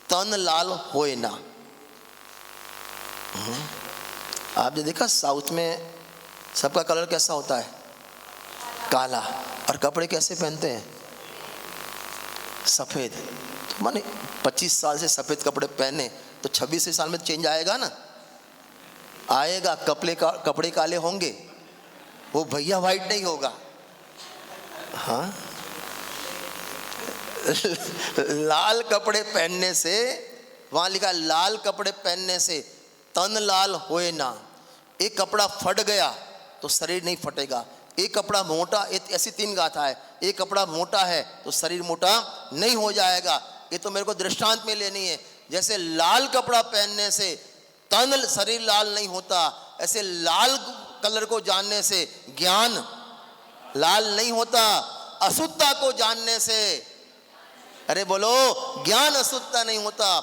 तन लाल होए ना। आपने देखा साउथ में सबका कलर कैसा होता है? काला। और कपड़े कैसे पहनते हैं? सफेद। तो माने 25 साल से सफेद कपड़े पहने तो 26 साल में चेंज आएगा ना? आएगा। कपड़े काले होंगे? वो भैया वाइट नहीं होगा। हाँ, लाल कपड़े पहनने से, वहां लिखा लाल कपड़े पहनने से तन लाल होए ना। एक कपड़ा फट गया तो शरीर नहीं फटेगा। एक कपड़ा मोटा, ऐसी 3 गाथा है। एक कपड़ा मोटा है तो शरीर मोटा नहीं हो जाएगा। ये तो मेरे को दृष्टांत में लेनी है। जैसे लाल कपड़ा पहनने से तन शरीर लाल नहीं होता, ऐसे लाल कलर को जानने से ज्ञान लाल नहीं होता। अशुद्धता को जानने से, अरे बोलो, ज्ञान अशुद्धता नहीं होता।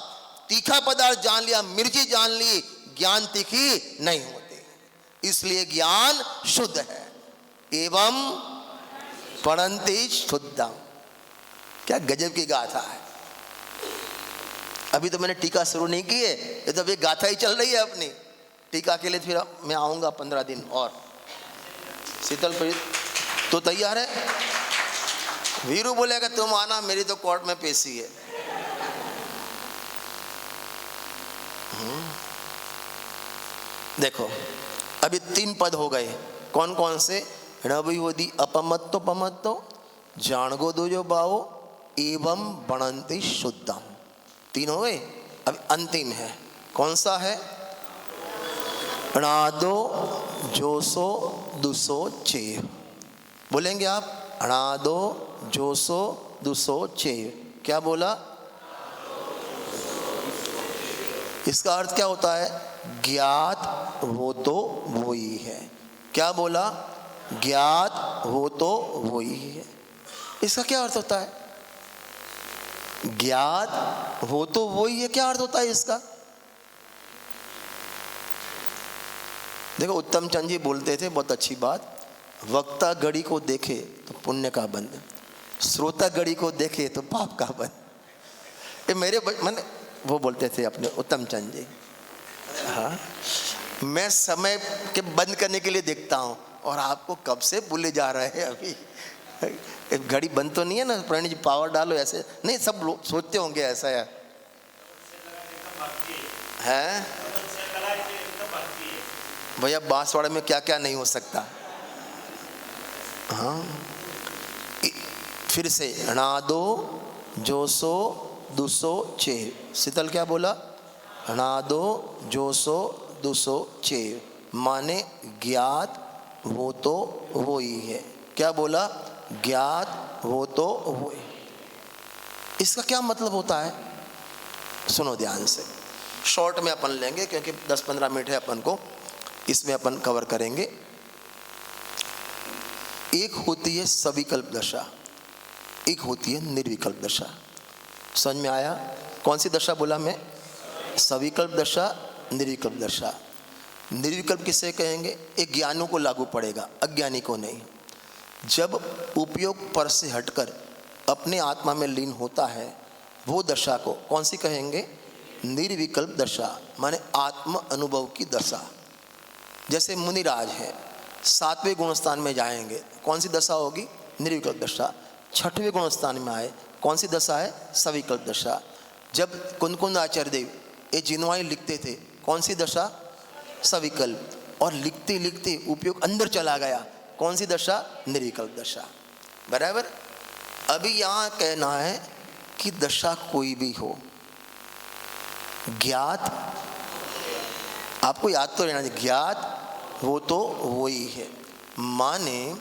तीखा पदार्थ जान लिया, मिर्ची जान ली, ज्ञान तीखी नहीं होती। इसलिए ज्ञान शुद्ध है। एवं पढ़ंति शुद्धम। क्या गजब की गाथा है। अभी तो मैंने टीका शुरू नहीं की है, ये तो अभी गाथा ही चल रही है अपनी। टीका के लिए फिर मैं आऊंगा 15 दिन और। शीतल प्रीत तो तैयार है? वीरू बोलेगा तुम आना, मेरी तो कोर्ट में पेशी है। देखो अभी 3 पद हो गए। कौन कौन से? णविवोदी अपमत्तो पमत्तो जाणगो दो जो बाओ एवं बनंति शुद्धम। 3 हो गए। अब अंतिम है, कौन सा है? अणादो जोसो दुसो चेव। बोलेंगे आप? अणादो जोसो दुसो चेव। क्या बोला? इसका अर्थ क्या होता है? ज्ञात हो तो वो ही है। क्या बोला? ज्ञात हो तो वो ही है। इसका क्या अर्थ होता है? ज्ञात हो तो वो ही है, क्या अर्थ होता है इसका? देखो उत्तम चंद जी बोलते थे बहुत अच्छी बात, वक्ता घड़ी को देखे तो पुण्य का बंध, श्रोता घड़ी को देखे तो पाप का बंध। ये मेरे मैंने वो बोलते थे अपने उत्तम चंद जी। हाँ, मैं समय के बंद करने के लिए देखता हूँ और आपको कब से भूले जा रहे हैं। अभी घड़ी बंद तो नहीं है ना, प्रणीत जी पावर डालो ऐसे नहीं, सब लोग सोचते होंगे ऐसा है। भैया बांसवाड़े में क्या क्या नहीं हो सकता। हाँ, फिर से अणादो जोसो दुसो चेव। शीतल क्या बोला? अणादो जोसो दुसो चेव माने ज्ञात वो तो वो ही है। क्या बोला? ज्ञात वो तो वो ही। इसका क्या मतलब होता है? सुनो ध्यान से, शॉर्ट में अपन लेंगे क्योंकि 10-15 मिनट है अपन को, इसमें अपन कवर करेंगे। एक होती है सविकल्प दशा, एक होती है निर्विकल्प दशा। समझ में आया? कौन सी दशा बोला मैं? सविकल्प दशा, निर्विकल्प दशा। निर्विकल्प किसे कहेंगे? एक ज्ञानियों को लागू पड़ेगा, अज्ञानी को नहीं। जब उपयोग पर से हटकर अपने आत्मा में लीन होता है, वो दशा को कौन सी कहेंगे? निर्विकल्प दशा, माने आत्म अनुभव की दशा। जैसे मुनिराज है, 7वें गुणस्थान में जाएंगे, कौन सी दशा होगी? निर्विकल्प दशा। 6वें गुणस्थान में आए, कौन सी दशा है? सविकल्प दशा। जब कुंद आचार्य देव ये जिनवाई लिखते थे, कौन सी दशा? सविकल्प। और लिखते लिखते उपयोग अंदर चला गया, कौन सी दशा? निर्विकल्प दशा। बराबर। अभी यहाँ कहना है कि दशा कोई भी हो, ज्ञात, आपको याद तो रहना चाहिए, ज्ञात वो तो वो ही है। माने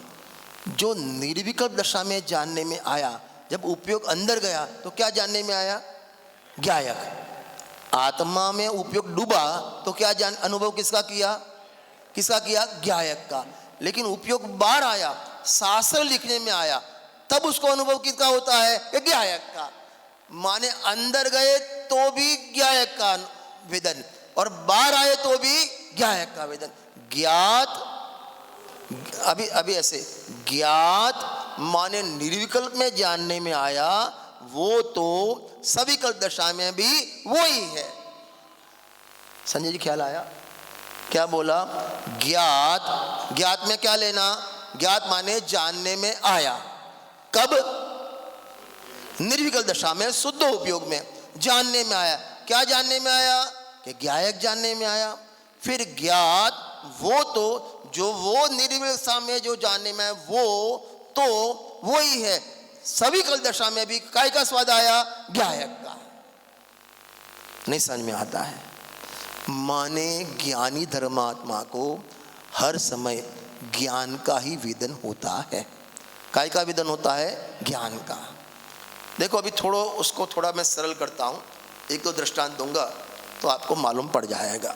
जो निर्विकल्प दशा में जानने में आया, जब उपयोग अंदर गया तो क्या जानने में आया? ज्ञायक। आत्मा में उपयोग डूबा तो क्या जान, अनुभव किसका किया? किसका किया? ज्ञायक का। लेकिन उपयोग बाहर आया, शास्त्र लिखने में आया, तब उसको अनुभव किसका होता है? ज्ञायक का। माने अंदर गए तो भी ज्ञायक का वेदन और बाहर आए तो भी ज्ञायक का वेदन। ज्ञात, अभी ऐसे ज्ञात माने निर्विकल्प में जानने में आया, वो तो सविकल्प दशा में भी वो ही है। संजय जी ख्याल आया? क्या बोला? ज्ञात, ज्ञात में क्या लेना? ज्ञात माने जानने में आया। कब? निर्विकल्प दशा में, शुद्ध उपयोग में जानने में आया। क्या जानने में आया? कि ज्ञायक जानने में आया। फिर ज्ञात वो तो जो वो निर्विकल्प दशा में जो जानने में वो तो वही है। सविकल्प दशा में भी काय का स्वाद आया? ज्ञायक का। नहीं समझ में आता है? माने ज्ञानी धर्मात्मा को हर समय ज्ञान का ही वेदन होता है। काय का वेदन होता है? ज्ञान का। देखो अभी उसको थोड़ा मैं सरल करता हूँ, एक दो दृष्टांत दूंगा तो आपको मालूम पड़ जाएगा।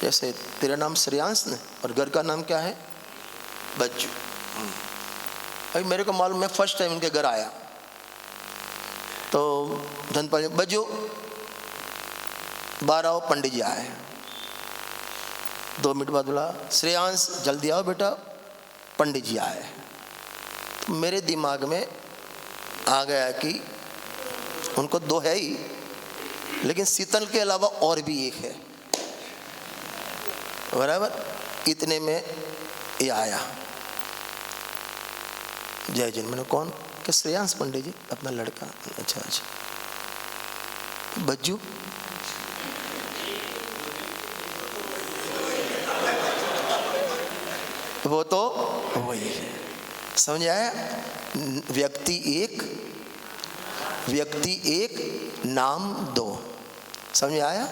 जैसे तेरा नाम श्रेयांश ने और घर का नाम क्या है? बच्चू। अभी मेरे को मालूम, मैं फर्स्ट टाइम उनके घर आया तो धनपाल बच्चू बाहर आओ, पंडित जी आए। 2 मिनट बाद बोला श्रेयांश जल्दी आओ बेटा, पंडित जी आए। तो मेरे दिमाग में आ गया कि उनको 2 है ही, लेकिन शीतल के अलावा और भी एक है, बराबर। इतने में ये आया, जय जन। मैंने कौन? कि श्रेयांश पंडित जी, अपना लड़का। अच्छा अच्छा। बज्जू? वो तो वही है। समझ आया? व्यक्ति एक नाम 2। समझ आया?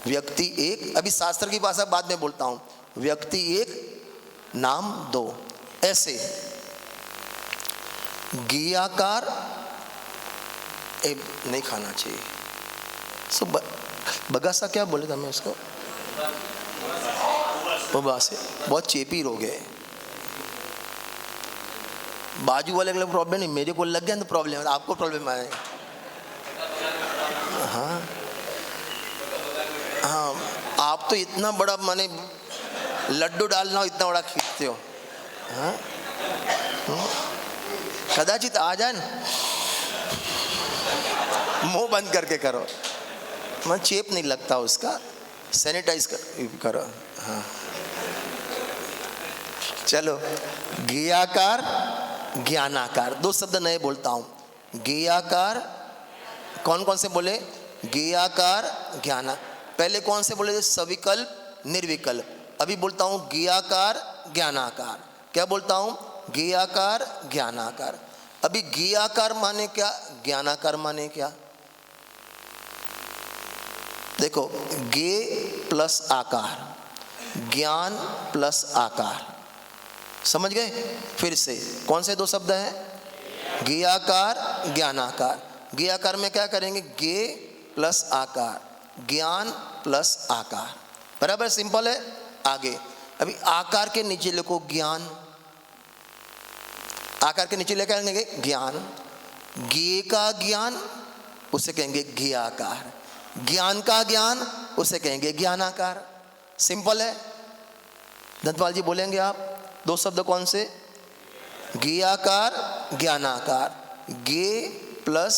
व्यक्ति एक, अभी शास्त्र की भाषा बाद में बोलता हूं। व्यक्ति एक नाम 2। ऐसे गियाकार नहीं खाना चाहिए। सो बगासा क्या बोले था मैं उसको? से बहुत चेपी रोग है। बाजू वाले के लिए प्रॉब्लम नहीं, मेरे को लग गया तो प्रॉब्लम है, आपको प्रॉब्लम आए। हाँ हाँ, आप तो इतना बड़ा माने लड्डू डालना हो इतना बड़ा खींचते हो। हाँ कदाचित आ जाए ना, मुंह बंद करके करो, मैं चेप नहीं लगता उसका, सैनिटाइज करो। हाँ चलो, ज्ञाकार ज्ञानाकार, 2 शब्द नए बोलता हूं। ज्ञाकार कौन कौन से बोले? ज्ञाकार ज्ञाना। पहले कौन से बोले थे? सविकल्प निर्विकल्प। अभी बोलता हूं ज्ञाकार ज्ञानाकार। क्या बोलता हूं? ज्ञाकार ज्ञानाकार। अभी ज्ञाकार माने क्या, ज्ञानाकार माने क्या? देखो, ज्ञ प्लस आकार, ज्ञान प्लस आकार। समझ गए? फिर से कौन से 2 शब्द हैं? ज्ञाकार ज्ञानाकार। ज्ञाकार में क्या करेंगे? ज्ञ प्लस आकार, ज्ञान प्लस आकार। बराबर, सिंपल है। आगे अभी आकार के नीचे लिखो ज्ञान, आकार के नीचे लेकर आएंगे ज्ञान। ज्ञ का ज्ञान उसे कहेंगे ज्ञाकार, ज्ञान का ज्ञान उसे कहेंगे ज्ञानाकार। सिंपल है। धनपाल जी बोलेंगे आप 2 शब्द कौन से? ज्ञाकार ज्ञानाकार। ज्ञ प्लस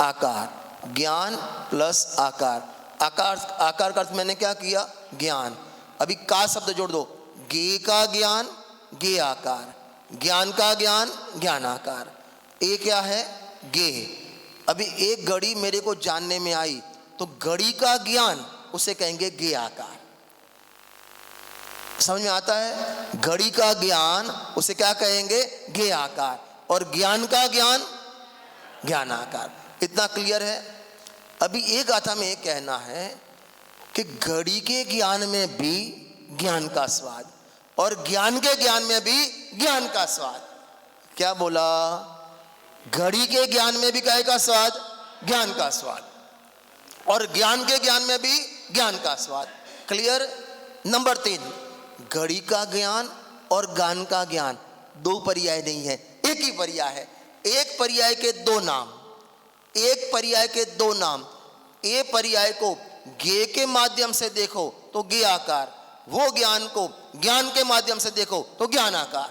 आकार, ज्ञान प्लस आकार। आकार आकार का अर्थ मैंने क्या किया? ज्ञान। अभी का शब्द जोड़ दो, ज्ञ का ज्ञान ज्ञ आकार, ज्ञान का ज्ञान ज्ञानाकार। ये क्या है? ज्ञ। अभी एक घड़ी मेरे को जानने में आई तो घड़ी का ज्ञान उसे कहेंगे ज्ञ आकार। समझ में आता है? घड़ी का ज्ञान उसे क्या कहेंगे? ज्ञ आकार। और ज्ञान का ज्ञान ज्ञानाकार। इतना क्लियर है? अभी एक गाथा में एक कहना है कि घड़ी के ज्ञान में भी ज्ञान का स्वाद और ज्ञान के ज्ञान में भी ज्ञान का स्वाद। क्या बोला? घड़ी के ज्ञान में भी काय का स्वाद? ज्ञान का स्वाद। और ज्ञान के ज्ञान में भी ज्ञान का स्वाद। क्लियर? नंबर 3, घड़ी का ज्ञान और ज्ञान का ज्ञान 2 पर्याय नहीं है, एक ही पर्याय है। एक पर्याय के 2 नाम, एक पर्याय के 2 नाम। ये पर्याय को ज्ञ के माध्यम से देखो तो ज्ञ आकार, वो ज्ञान को ज्ञान के माध्यम से देखो तो ज्ञानाकार।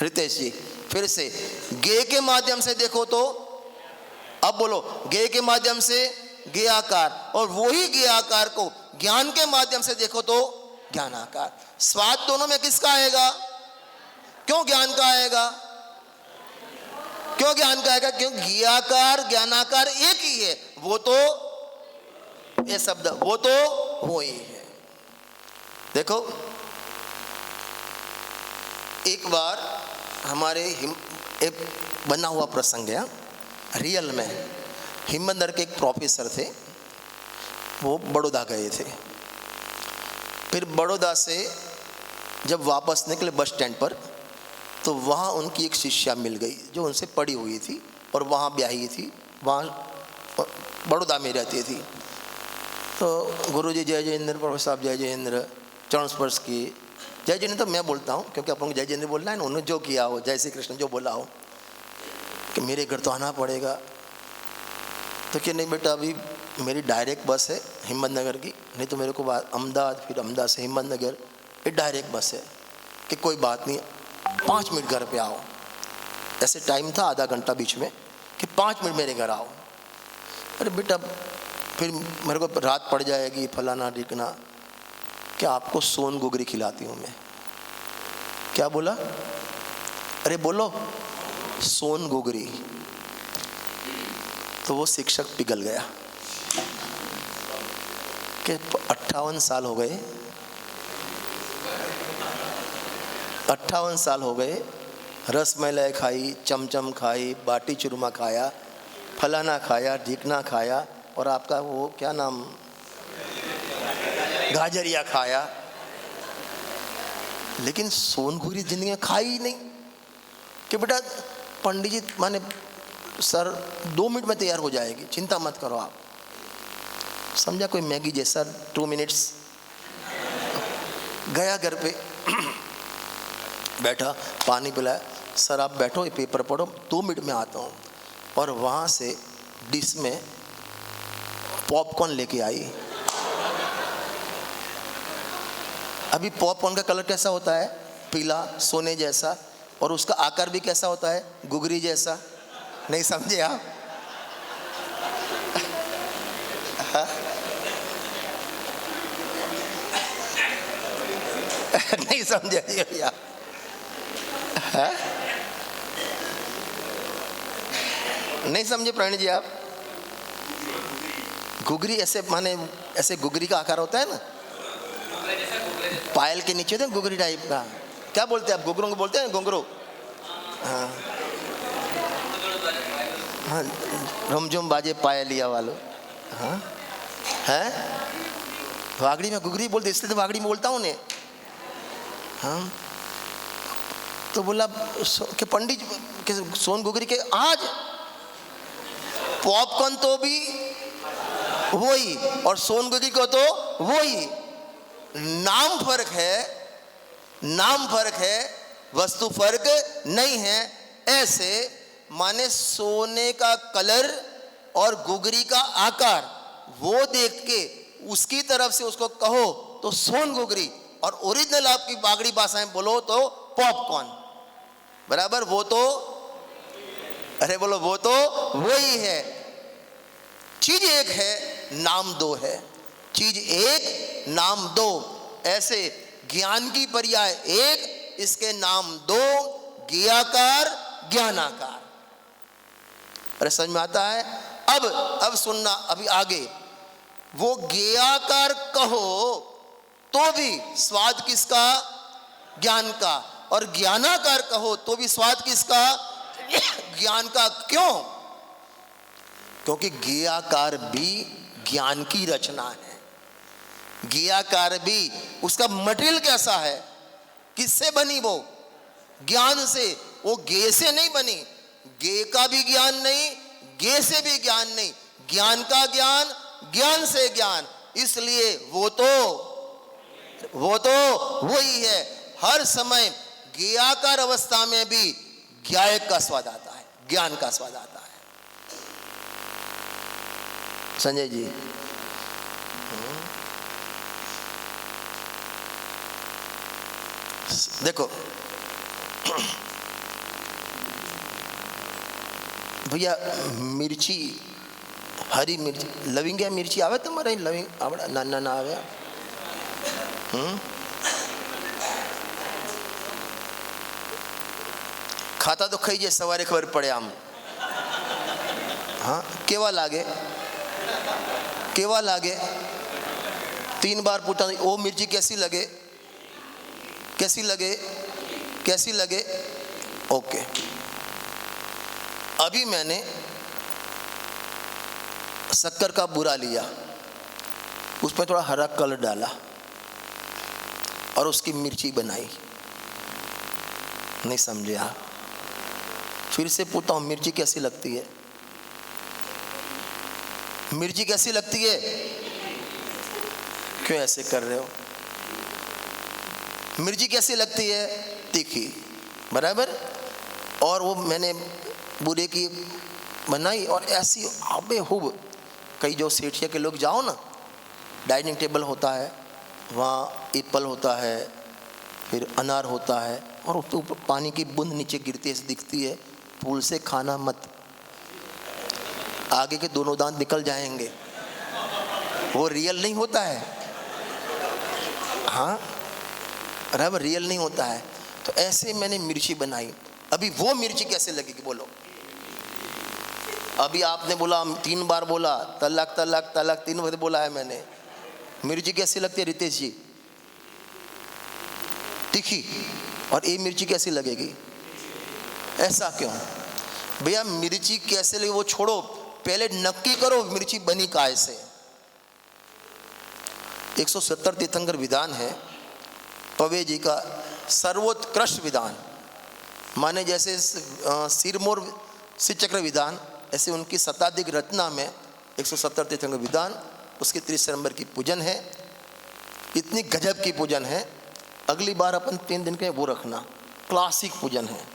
रितेश जी फिर से, ज्ञ के माध्यम से देखो तो, अब बोलो, ज्ञ के माध्यम से ज्ञ आकार, और वही ज्ञ आकार को ज्ञान के माध्यम से देखो तो ज्ञानाकार। स्वाद दोनों में किसका आएगा? क्यों ज्ञान का आएगा? क्यों ज्ञान का आएगा? क्यों ज्ञाकार ज्ञानाकार एक ही है। वो तो ये शब्द, वो तो वो ही है। देखो, एक बार हमारे एक बना हुआ प्रसंग है, रियल में। हिम्मतनगर के एक प्रोफेसर थे, वो बड़ौदा गए थे। फिर बड़ौदा से जब वापस निकले बस स्टैंड पर, तो वहाँ उनकी एक शिष्या मिल गई जो उनसे पढ़ी हुई थी और वहाँ ब्याही थी, वहाँ बड़ौदा में रहती थी। तो गुरुजी जय जयेंद्र, प्रोफेसर साहब जय जयेंद्र, चरण स्पर्श किए। जय जयेंद्र तो मैं बोलता हूँ क्योंकि अपन को जय जयेंद्र बोलना है ना, उन्होंने जो किया हो, जय श्री कृष्ण जो बोला हो, कि मेरे घर तो आना पड़ेगा। तो कि नहीं बेटा, अभी मेरी डायरेक्ट बस है हिम्मतनगर की, नहीं तो मेरे को अहमदाबाद, फिर अहमदाबाद से हिम्मतनगर, ये डायरेक्ट बस है। कि कोई बात नहीं, 5 मिनट घर पे आओ। ऐसे टाइम था आधा घंटा बीच में, कि 5 मिनट मेरे घर आओ। अरे बेटा, फिर मेरे को रात पड़ जाएगी, फलाना ढिकना, क्या आपको सोन गुगरी खिलाती हूँ मैं। क्या बोला? अरे बोलो, सोन गुगरी। तो वो शिक्षक पिघल गया कि 58 साल हो गए, 58 साल हो गए, रसमलाई खाई, चमचम खाई, बाटी चूरमा खाया, फलाना खाया, ढीकना खाया, और आपका वो क्या नाम, गाजरिया खाया, लेकिन सोनगुरी जिंदगी में खाई ही नहीं। कि बेटा पंडित जी माने सर 2 मिनट में तैयार हो जाएगी, चिंता मत करो आप। समझा कोई मैगी जैसा, 2 मिनट्स। गया घर पे, बैठा, पानी पिलाया, सर आप बैठो, ये पेपर पढ़ो, 2 मिनट में आता हूँ। और वहाँ से डिश में पॉपकॉर्न लेके आई। अभी पॉपकॉर्न का कलर कैसा होता है? पीला, सोने जैसा, और उसका आकार भी कैसा होता है? गुगरी जैसा। नहीं समझे आप? नहीं समझे भैया? नहीं समझे प्रणीत जी आप? गुगरी ऐसे माने ऐसे गुगरी का आकार होता है ना, पायल के नीचे होते हैं गुगरी टाइप का। क्या बोलते हैं आप? घुंघरू को बोलते हैं, घुंघरू। हाँ हाँ, रमझुम बाजे पायलिया वालों। हाँ है, वागड़ी में गुगरी बोलते, इसलिए तो वागड़ी में बोलता हूँ ने। हाँ, तो बोला कि पंडित के सोन गुगरी के आज पॉपकॉर्न तो भी वही और सोन गुगरी को तो वही, नाम फर्क है, नाम फर्क है, वस्तु फर्क नहीं है। ऐसे माने सोने का कलर और गुगरी का आकार वो देख के उसकी तरफ से उसको कहो तो सोन गुगरी, और ओरिजिनल आपकी बागड़ी भाषाएं बोलो तो पॉपकॉर्न। बराबर? वो तो, अरे बोलो, वो तो वही है। चीज एक है, नाम दो है। चीज एक, नाम दो। ऐसे ज्ञान की पर्याय एक, इसके नाम दो, ज्ञाकार, ज्ञानाकार। अरे समझ में आता है? अब सुनना, अभी आगे। वो ज्ञाकार कहो तो भी स्वाद किसका? ज्ञान का। और ज्ञानाकार कहो तो भी स्वाद किसका? ज्ञान का। क्यों? क्योंकि ज्ञाकार भी ज्ञान की रचना है। ज्ञाकार भी, उसका मटेरियल कैसा है, किससे बनी वो? ज्ञान से। वो गे से नहीं बनी, गे का भी ज्ञान नहीं, गे से भी ज्ञान नहीं, ज्ञान का ज्ञान, ज्ञान से ज्ञान। इसलिए वो तो वही है। हर समय ज्ञाकार अवस्था में भी ज्ञायक का स्वाद आता है, ज्ञान का स्वाद आता है। संजय जी, देखो भैया, मिर्ची, हरी मिर्ची, लविंग मिर्ची आवे तुम्हारे? लविंग आवड़ा? ना आवे। खाता तो खाई जे, सवारे खबर पड़े आम। हाँ, केवा लागे, केवा लागे? 3 बार पूछा, वो मिर्ची कैसी लगे? कैसी लगे? कैसी लगे? ओके। अभी मैंने शक्कर का बूरा लिया, उसमें थोड़ा हरा कलर डाला और उसकी मिर्ची बनाई। नहीं समझे आप? फिर से पूछता हूँ, मिर्ची कैसी लगती है? मिर्ची कैसी लगती है? क्यों ऐसे कर रहे हो? मिर्ची कैसी लगती है? तीखी, बराबर। और वो मैंने बूरे की बनाई और ऐसी आबेहूब, कई जो सेठिया के लोग जाओ ना, डाइनिंग टेबल होता है, वहाँ एप्पल होता है, फिर अनार होता है, और उसके ऊपर पानी की बूंद नीचे गिरती है, दिखती है। फूल से खाना मत, आगे के दोनों दांत निकल जाएंगे, वो रियल नहीं होता है। हाँ, बराबर, रियल नहीं होता है। तो ऐसे मैंने मिर्ची बनाई। अभी वो मिर्ची कैसे लगेगी बोलो? अभी आपने बोला, 3 बार बोला तलाक तलाक तलाक, 3 बार बोला है मैंने। मिर्ची कैसी लगती है रितेश जी? तीखी। और ये मिर्ची कैसी लगेगी? ऐसा क्यों भैया? मिर्ची कैसे लगे वो छोड़ो, पहले नक्की करो मिर्ची बनी काय से। 170 तीर्थंकर विधान है, पवे जी का सर्वोत्कृष्ट विधान। माने जैसे सिरमौर श्रीचक्र विधान, ऐसे उनकी शताधिक रचना में 170 तीर्थंकर विधान, उसकी 30 नंबर की पूजन है। इतनी गजब की पूजन है, अगली बार अपन 3 दिन के वो रखना, क्लासिक पूजन है।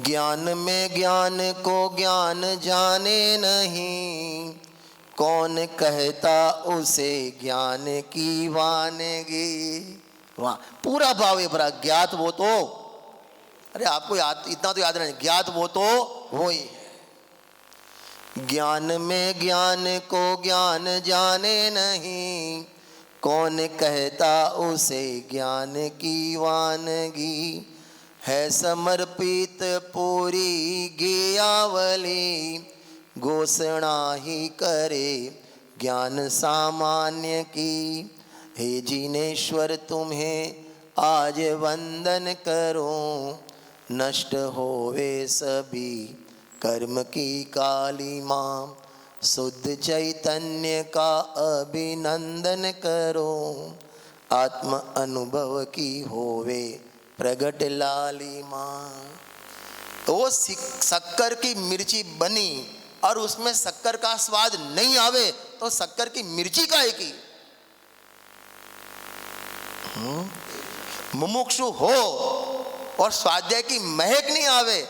ज्ञान में ज्ञान को ज्ञान जाने नहीं, कौन कहता उसे ज्ञान की वानगी। वाह, पूरा भाव है भरा। ज्ञात वो तो, अरे आपको याद, इतना तो याद नहीं, ज्ञात वो तो वो ही है। ज्ञान में ज्ञान को ज्ञान जाने नहीं, कौन कहता उसे ज्ञान की वानगी। है समर्पित पूरी गेयावली, घोषणा ही करे ज्ञान सामान्य की। हे जिनेश्वर तुम्हें आज वंदन करो, नष्ट होवे सभी कर्म की काली माँ। शुद्ध चैतन्य का अभिनंदन करो, आत्म अनुभव की होवे प्रगट लाली माँ। तो वो शक्कर की मिर्ची बनी और उसमें शक्कर का स्वाद नहीं आवे तो शक्कर की मिर्ची काहे की? मुमुक्षु हो और स्वाध्याय की महक नहीं आवे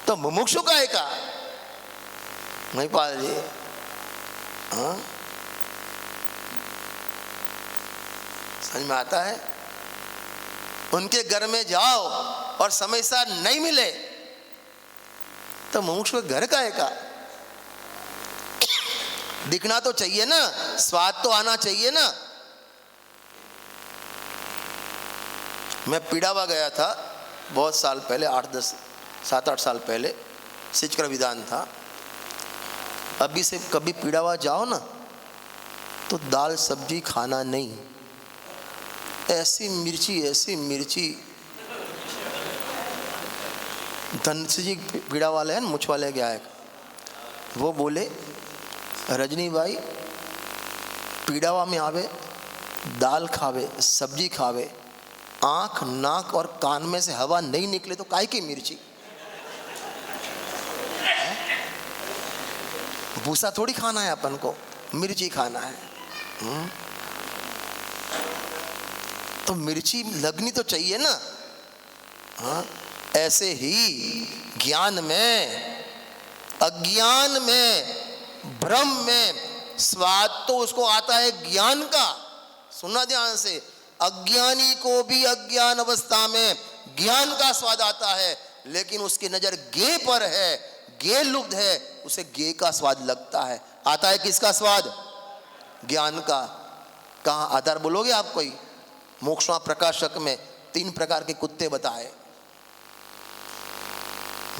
तो मुमुक्षु काहे का? महिपाल जी, हाँ, समझ में आता है? उनके घर में जाओ और समय सा नहीं मिले तो मुमुक्षु घर काहे का? दिखना तो चाहिए ना, स्वाद तो आना चाहिए ना। मैं पीड़ावा गया था बहुत साल पहले, 7-8 साल पहले, शिचक्र विधान था। अभी से कभी पीड़ावा जाओ ना तो दाल सब्जी खाना नहीं, ऐसी मिर्ची। धनसी जी पीड़ा वाले हैं, मुछ वाले गया है, वो बोले रजनी भाई पीड़ावा में आवे, दाल खावे, सब्जी खावे, आँख नाक और कान में से हवा नहीं निकले तो काहे की मिर्ची? भूसा थोड़ी खाना है अपन को, मिर्ची खाना है। तो मिर्ची लगनी तो चाहिए ना। हाँ, ऐसे ही ज्ञान में, अज्ञान में, भ्रम में स्वाद तो उसको आता है ज्ञान का। सुनना ध्यान से, अज्ञानी को भी अज्ञान अवस्था में ज्ञान का स्वाद आता है, लेकिन उसकी नजर गे पर है, गे लुप्त है, उसे गे का स्वाद लगता है। आता है किसका स्वाद? ज्ञान का। कहाँ आधार बोलोगे आप? कोई मोक्षमा प्रकाशक में 3 प्रकार के कुत्ते बताए,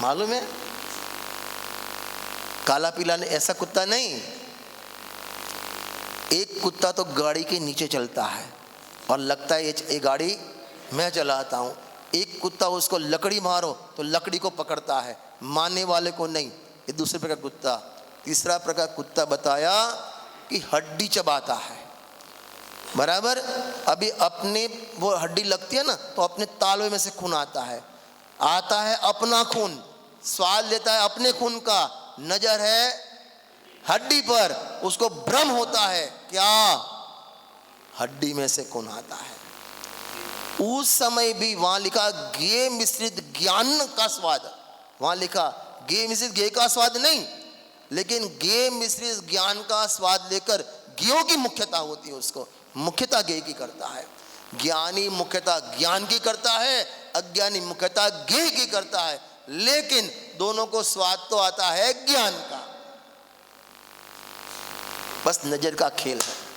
मालूम है? काला पीला ने ऐसा कुत्ता नहीं, एक कुत्ता तो गाड़ी के नीचे चलता है, और लगता है ये गाड़ी मैं चलाता हूँ। एक कुत्ता उसको लकड़ी मारो तो लकड़ी को पकड़ता है, मारने वाले को नहीं। ये दूसरे प्रकार कुत्ता। तीसरा प्रकार कुत्ता बताया कि हड्डी चबाता है, बराबर। अभी अपने वो हड्डी लगती है ना तो अपने तालवे में से खून आता है अपना खून, स्वाद लेता है अपने खून का। नजर है हड्डी पर, उसको भ्रम होता है क्या हड्डी में से खून आता है। उस समय भी वहां लिखा घी मिश्रित ज्ञान का स्वाद, वहां लिखा घी मिश्रित घी का स्वाद नहीं, लेकिन घी मिश्रित ज्ञान का स्वाद लेकर घियों की मुख्यता होती है, उसको मुख्यता घी की करता है। ज्ञानी मुख्यता ज्ञान की करता है, अज्ञानी मुख्यता घी की करता है, लेकिन दोनों को स्वाद तो आता है ज्ञान का। बस नजर का खेल है।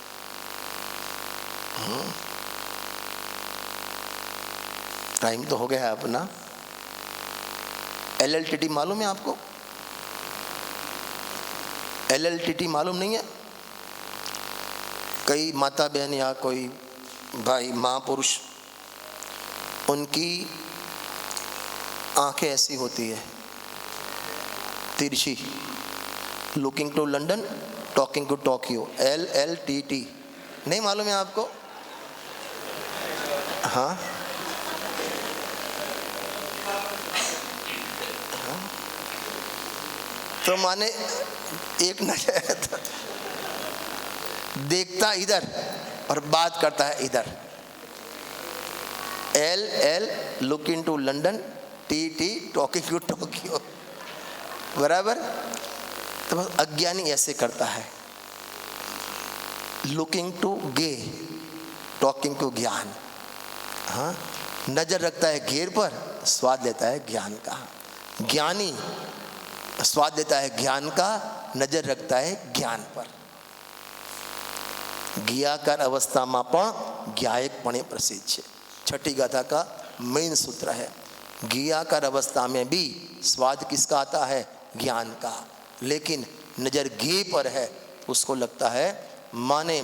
टाइम तो हो गया है अपना। LLTT मालूम है आपको? LLTT मालूम नहीं है? कई माता बहन या कोई भाई महापुरुष, उनकी आंखें ऐसी होती है तिरछी, looking to London talking to Tokyo, LLTT नहीं मालूम है आपको? हाँ, तो माने एक नजर देखता इधर और बात करता है इधर। LL looking to London, TT talking to Tokyo, बराबर। तो बस अज्ञानी ऐसे करता है, लुकिंग टू गे टॉकिंग टू ज्ञान। हाँ, नजर रखता है घेर पर, स्वाद लेता है ज्ञान का। ज्ञानी स्वाद लेता है ज्ञान का, नजर रखता है ज्ञान पर। ज्ञाकार अवस्थाમાં પણ ज्ञायकपणे प्रसिद्ध है। छठी गाथा का मेन सूत्र है, ज्ञाकार अवस्था में भी स्वाद किसका आता है? ज्ञान का। लेकिन नजर घी पर है, उसको लगता है माने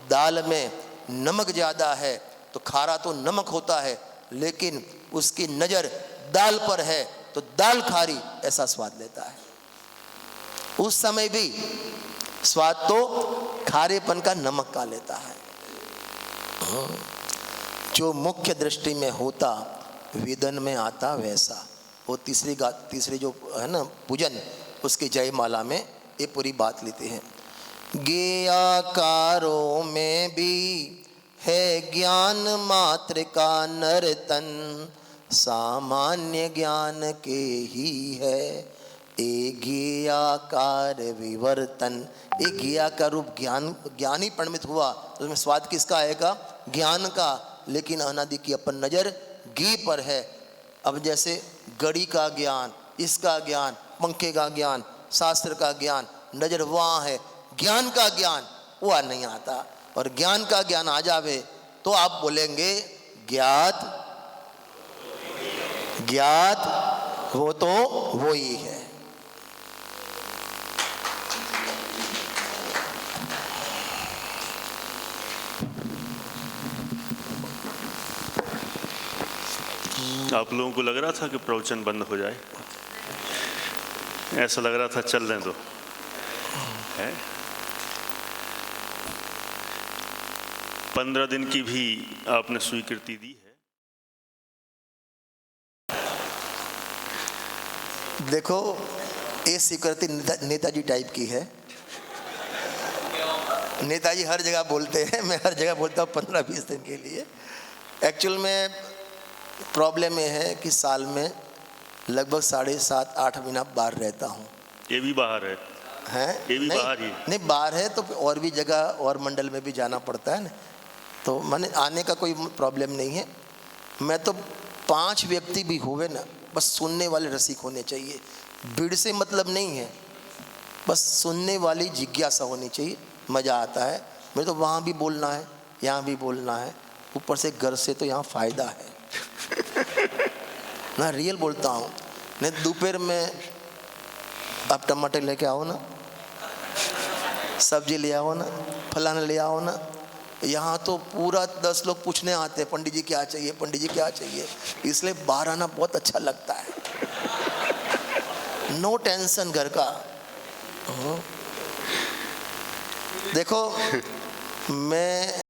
दाल में नमक ज़्यादा है तो खारा तो नमक होता है, लेकिन उसकी नज़र दाल पर है तो दाल खारी, ऐसा स्वाद लेता है। उस समय भी स्वाद तो खारेपन का, नमक का लेता है। जो मुख्य दृष्टि में होता वेदन में आता वैसा। वो तीसरी जो है ना पूजन, उसकी जयमाला में ये पूरी बात लेते हैं। ज्ञाकारों में भी है ज्ञान मात्र का नर्तन, सामान्य ज्ञान के ही है ए ज्ञाकार विवर्तन। एक ज्ञाकार रूप ज्ञानी परिणमित हुआ, उसमें स्वाद किसका आएगा? ज्ञान का। लेकिन अनादि की अपन नजर घी पर है। अब जैसे घड़ी का ज्ञान, इसका ज्ञान, पंखे का ज्ञान, शास्त्र का ज्ञान, नजर वहाँ है। ज्ञान का ज्ञान वह नहीं आता, और ज्ञान का ज्ञान आ जावे तो आप बोलेंगे ज्ञात ज्ञात वो तो वो ही है। आप लोगों को लग रहा था कि प्रवचन बंद हो जाए? ऐसा लग रहा था चल दें तो है। 15 दिन की भी आपने स्वीकृति दी है। देखो, ये स्वीकृति नेताजी टाइप की है। नेताजी हर जगह बोलते हैं, मैं हर जगह बोलता हूँ 15-20 दिन के लिए। एक्चुअल में प्रॉब्लम ये है कि साल में लगभग 7.5-8 महीना बाहर रहता हूँ। ये भी बाहर है? हैं? ये भी बाहर ही? नहीं, बाहर है तो और भी जगह और मंडल में भी जाना पड़ता है ना, तो मैंने आने का कोई प्रॉब्लम नहीं है। मैं तो 5 व्यक्ति भी हुए ना, बस सुनने वाले रसिक होने चाहिए। भीड़ से मतलब नहीं है, बस सुनने वाली जिज्ञासा होनी चाहिए, मज़ा आता है। मुझे तो वहाँ भी बोलना है, यहाँ भी बोलना है, ऊपर से घर से तो यहाँ फ़ायदा है ना, रियल बोलता हूँ। नहीं दोपहर में आप टमाटर लेके आओ ना, सब्जी ले आओ ना, फलाना ले आओ ना, यहाँ तो पूरा 10 लोग पूछने आते हैं पंडित जी क्या चाहिए, पंडित जी क्या चाहिए, इसलिए बाहर आना बहुत अच्छा लगता है। नो टेंशन घर का। देखो मैं